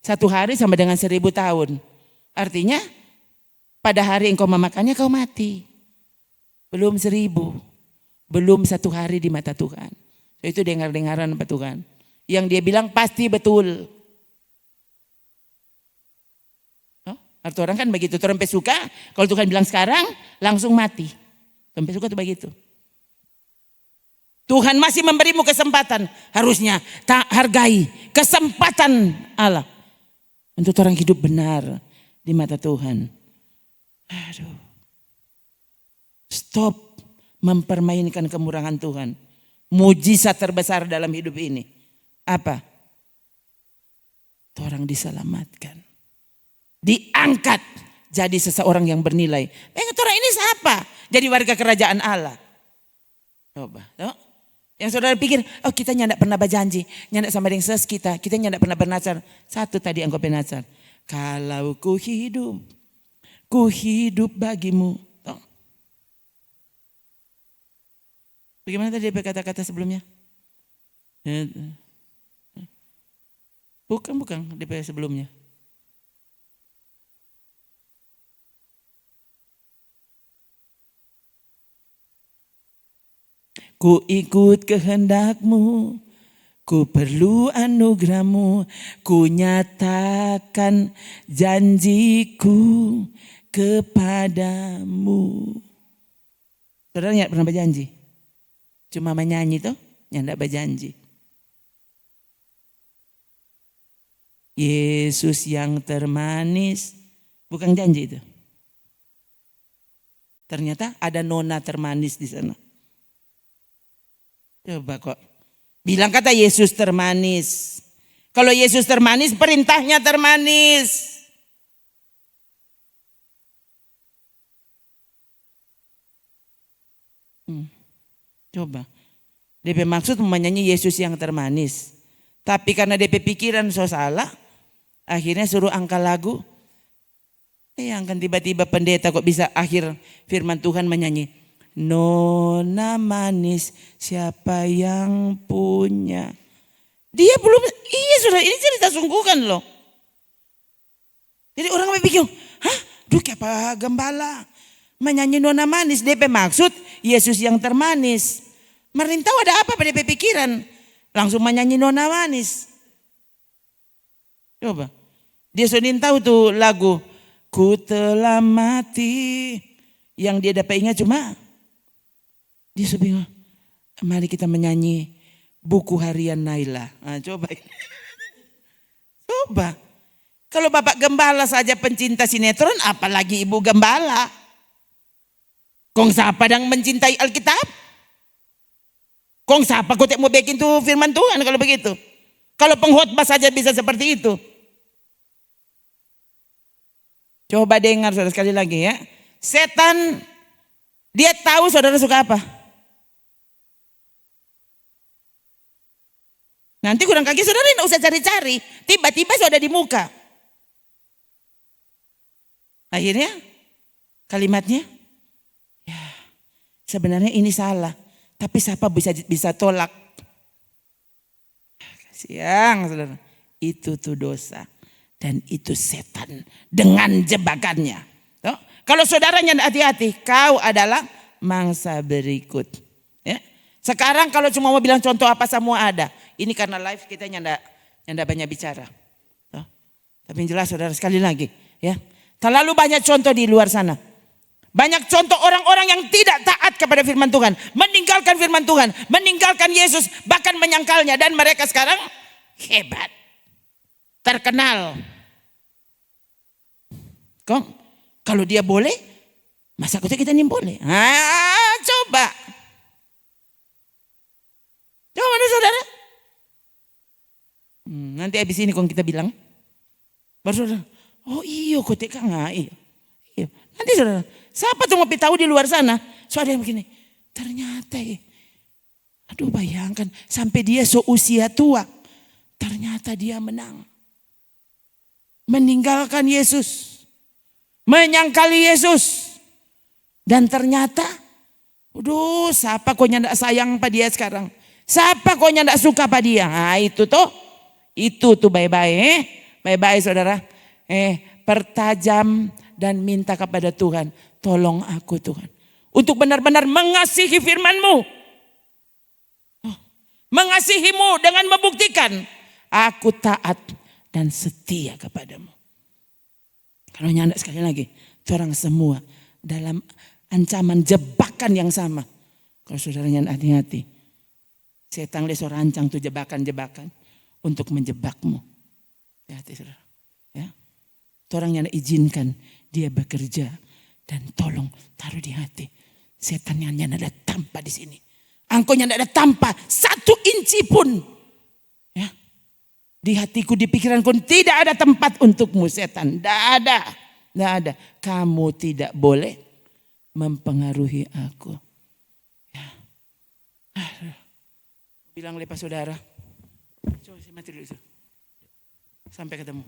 satu hari sama dengan 1000 tahun. Artinya pada hari engkau memakannya kau mati. Belum 1000. Belum 1 hari di mata Tuhan. Itu dengar-dengaran apa Tuhan. Yang dia bilang pasti betul. Arti orang kan begitu, terempe suka, kalau Tuhan bilang sekarang langsung mati. Terempe suka itu begitu. Tuhan masih memberimu kesempatan, harusnya tak hargai kesempatan Allah. Untuk orang hidup benar di mata Tuhan. Aduh. Stop mempermainkan kemurahan Tuhan. Mujizat terbesar dalam hidup ini. Apa? Orang diselamatkan. Diangkat jadi seseorang yang bernilai. Orang ini siapa? Jadi warga kerajaan Allah. Coba. No? Yang saudara pikir, kita nyandak pernah berjanji. Nyandak sama dengan ses kita nyandak pernah bernazar. Satu tadi engkau bernazar. Kalau ku hidup bagimu. No? Bagaimana tadi kata-kata sebelumnya? Bukan DP sebelumnya. Ku ikut kehendakmu, ku perlu anugerahmu, ku nyatakan janjiku kepadamu. Saudara nggak pernah berjanji? Cuma menyanyi tuh, nggak berjanji. Yesus yang termanis, bukan janji itu. Ternyata ada nona termanis di sana. Coba kok. Bilang kata Yesus termanis. Kalau Yesus termanis, perintahnya termanis. Coba. DP maksud menyanyi Yesus yang termanis. Tapi karena DP pikiran so salah, akhirnya suruh angkat lagu. Yang kan tiba-tiba pendeta kok bisa akhir firman Tuhan menyanyi. Nona manis siapa yang punya. Dia belum, sudah ini cerita sungguhan loh. Jadi orang berpikir, apa gembala menyanyi nona manis. DP maksud Yesus yang termanis. Marin tahu ada apa pada pikiran. Langsung menyanyi nona manis. Coba. Dia sudah tahu tuh lagu. Ku telah mati. Yang dia dapat ingat cuma. Dia sudah bingung. Mari kita menyanyi buku harian Naila. Nah, coba. Coba. Kalau Bapak Gembala saja pencinta sinetron. Apalagi Ibu Gembala. Kong siapa yang mencintai Alkitab? Kong siapa kau tak mau bikin tuh firman Tuhan kalau begitu? Kalau pengkhotbah saja bisa seperti itu. Coba dengar saudara sekali lagi ya. Setan dia tahu saudara suka apa. Nanti kurang kaki saudara tidak usah cari-cari. Tiba-tiba sudah di muka. Akhirnya kalimatnya. Ya sebenarnya ini salah. Tapi siapa bisa tolak. Siang saudara. Itu tuh dosa. Dan itu setan dengan jebakannya. Kalau saudaranya hati-hati, kau adalah mangsa berikut. Ya. Sekarang kalau cuma mau bilang contoh apa semua ada. Ini karena live kita nyanda banyak bicara. Tapi yang jelas saudara sekali lagi. Ya. Terlalu banyak contoh di luar sana. Banyak contoh orang-orang yang tidak taat kepada firman Tuhan. Meninggalkan firman Tuhan. Meninggalkan Yesus. Bahkan menyangkalnya. Dan mereka sekarang hebat. Terkenal. Kok kalau dia boleh, masa kita ini boleh? Coba. Coba nih saudara. Nanti habis ini kong kita bilang. Baru saudara, oh iya kok nggak iya. Nanti saudara, siapa tuh mau tahu di luar sana? So ada yang begini, ternyata aduh bayangkan sampai dia seusia tua. Ternyata dia menang. Meninggalkan Yesus. Menyangkali Yesus. Dan ternyata. Aduh siapa kok nyandak sayang pada dia sekarang. Siapa kok nyandak suka pada dia. Nah itu tuh. Itu tuh bye-bye. Bye-bye saudara. Pertajam dan minta kepada Tuhan. Tolong aku Tuhan. Untuk benar-benar mengasihi firman-Mu. Mengasihimu dengan membuktikan. Aku taat dan setia kepadamu. Kalau nyandak sekali lagi. Orang semua dalam ancaman jebakan yang sama. Kalau saudara nyandak hati-hati. Setan les rancang tuh jebakan-jebakan. Untuk menjebakmu. Hati-hati saudara. Ya. Orang yang izinkan dia bekerja. Dan tolong taruh di hati. Setan yang ada tanpa di sini. Engkau yang ada tanpa 1 inci pun. Ya. Di hatiku, di pikiranku tidak ada tempat untukmu setan. Tidak ada. Tidak ada. Kamu tidak boleh mempengaruhi aku. Ya. Bilang lepas saudara. Coba saya mati dulu. Sampai ketemu.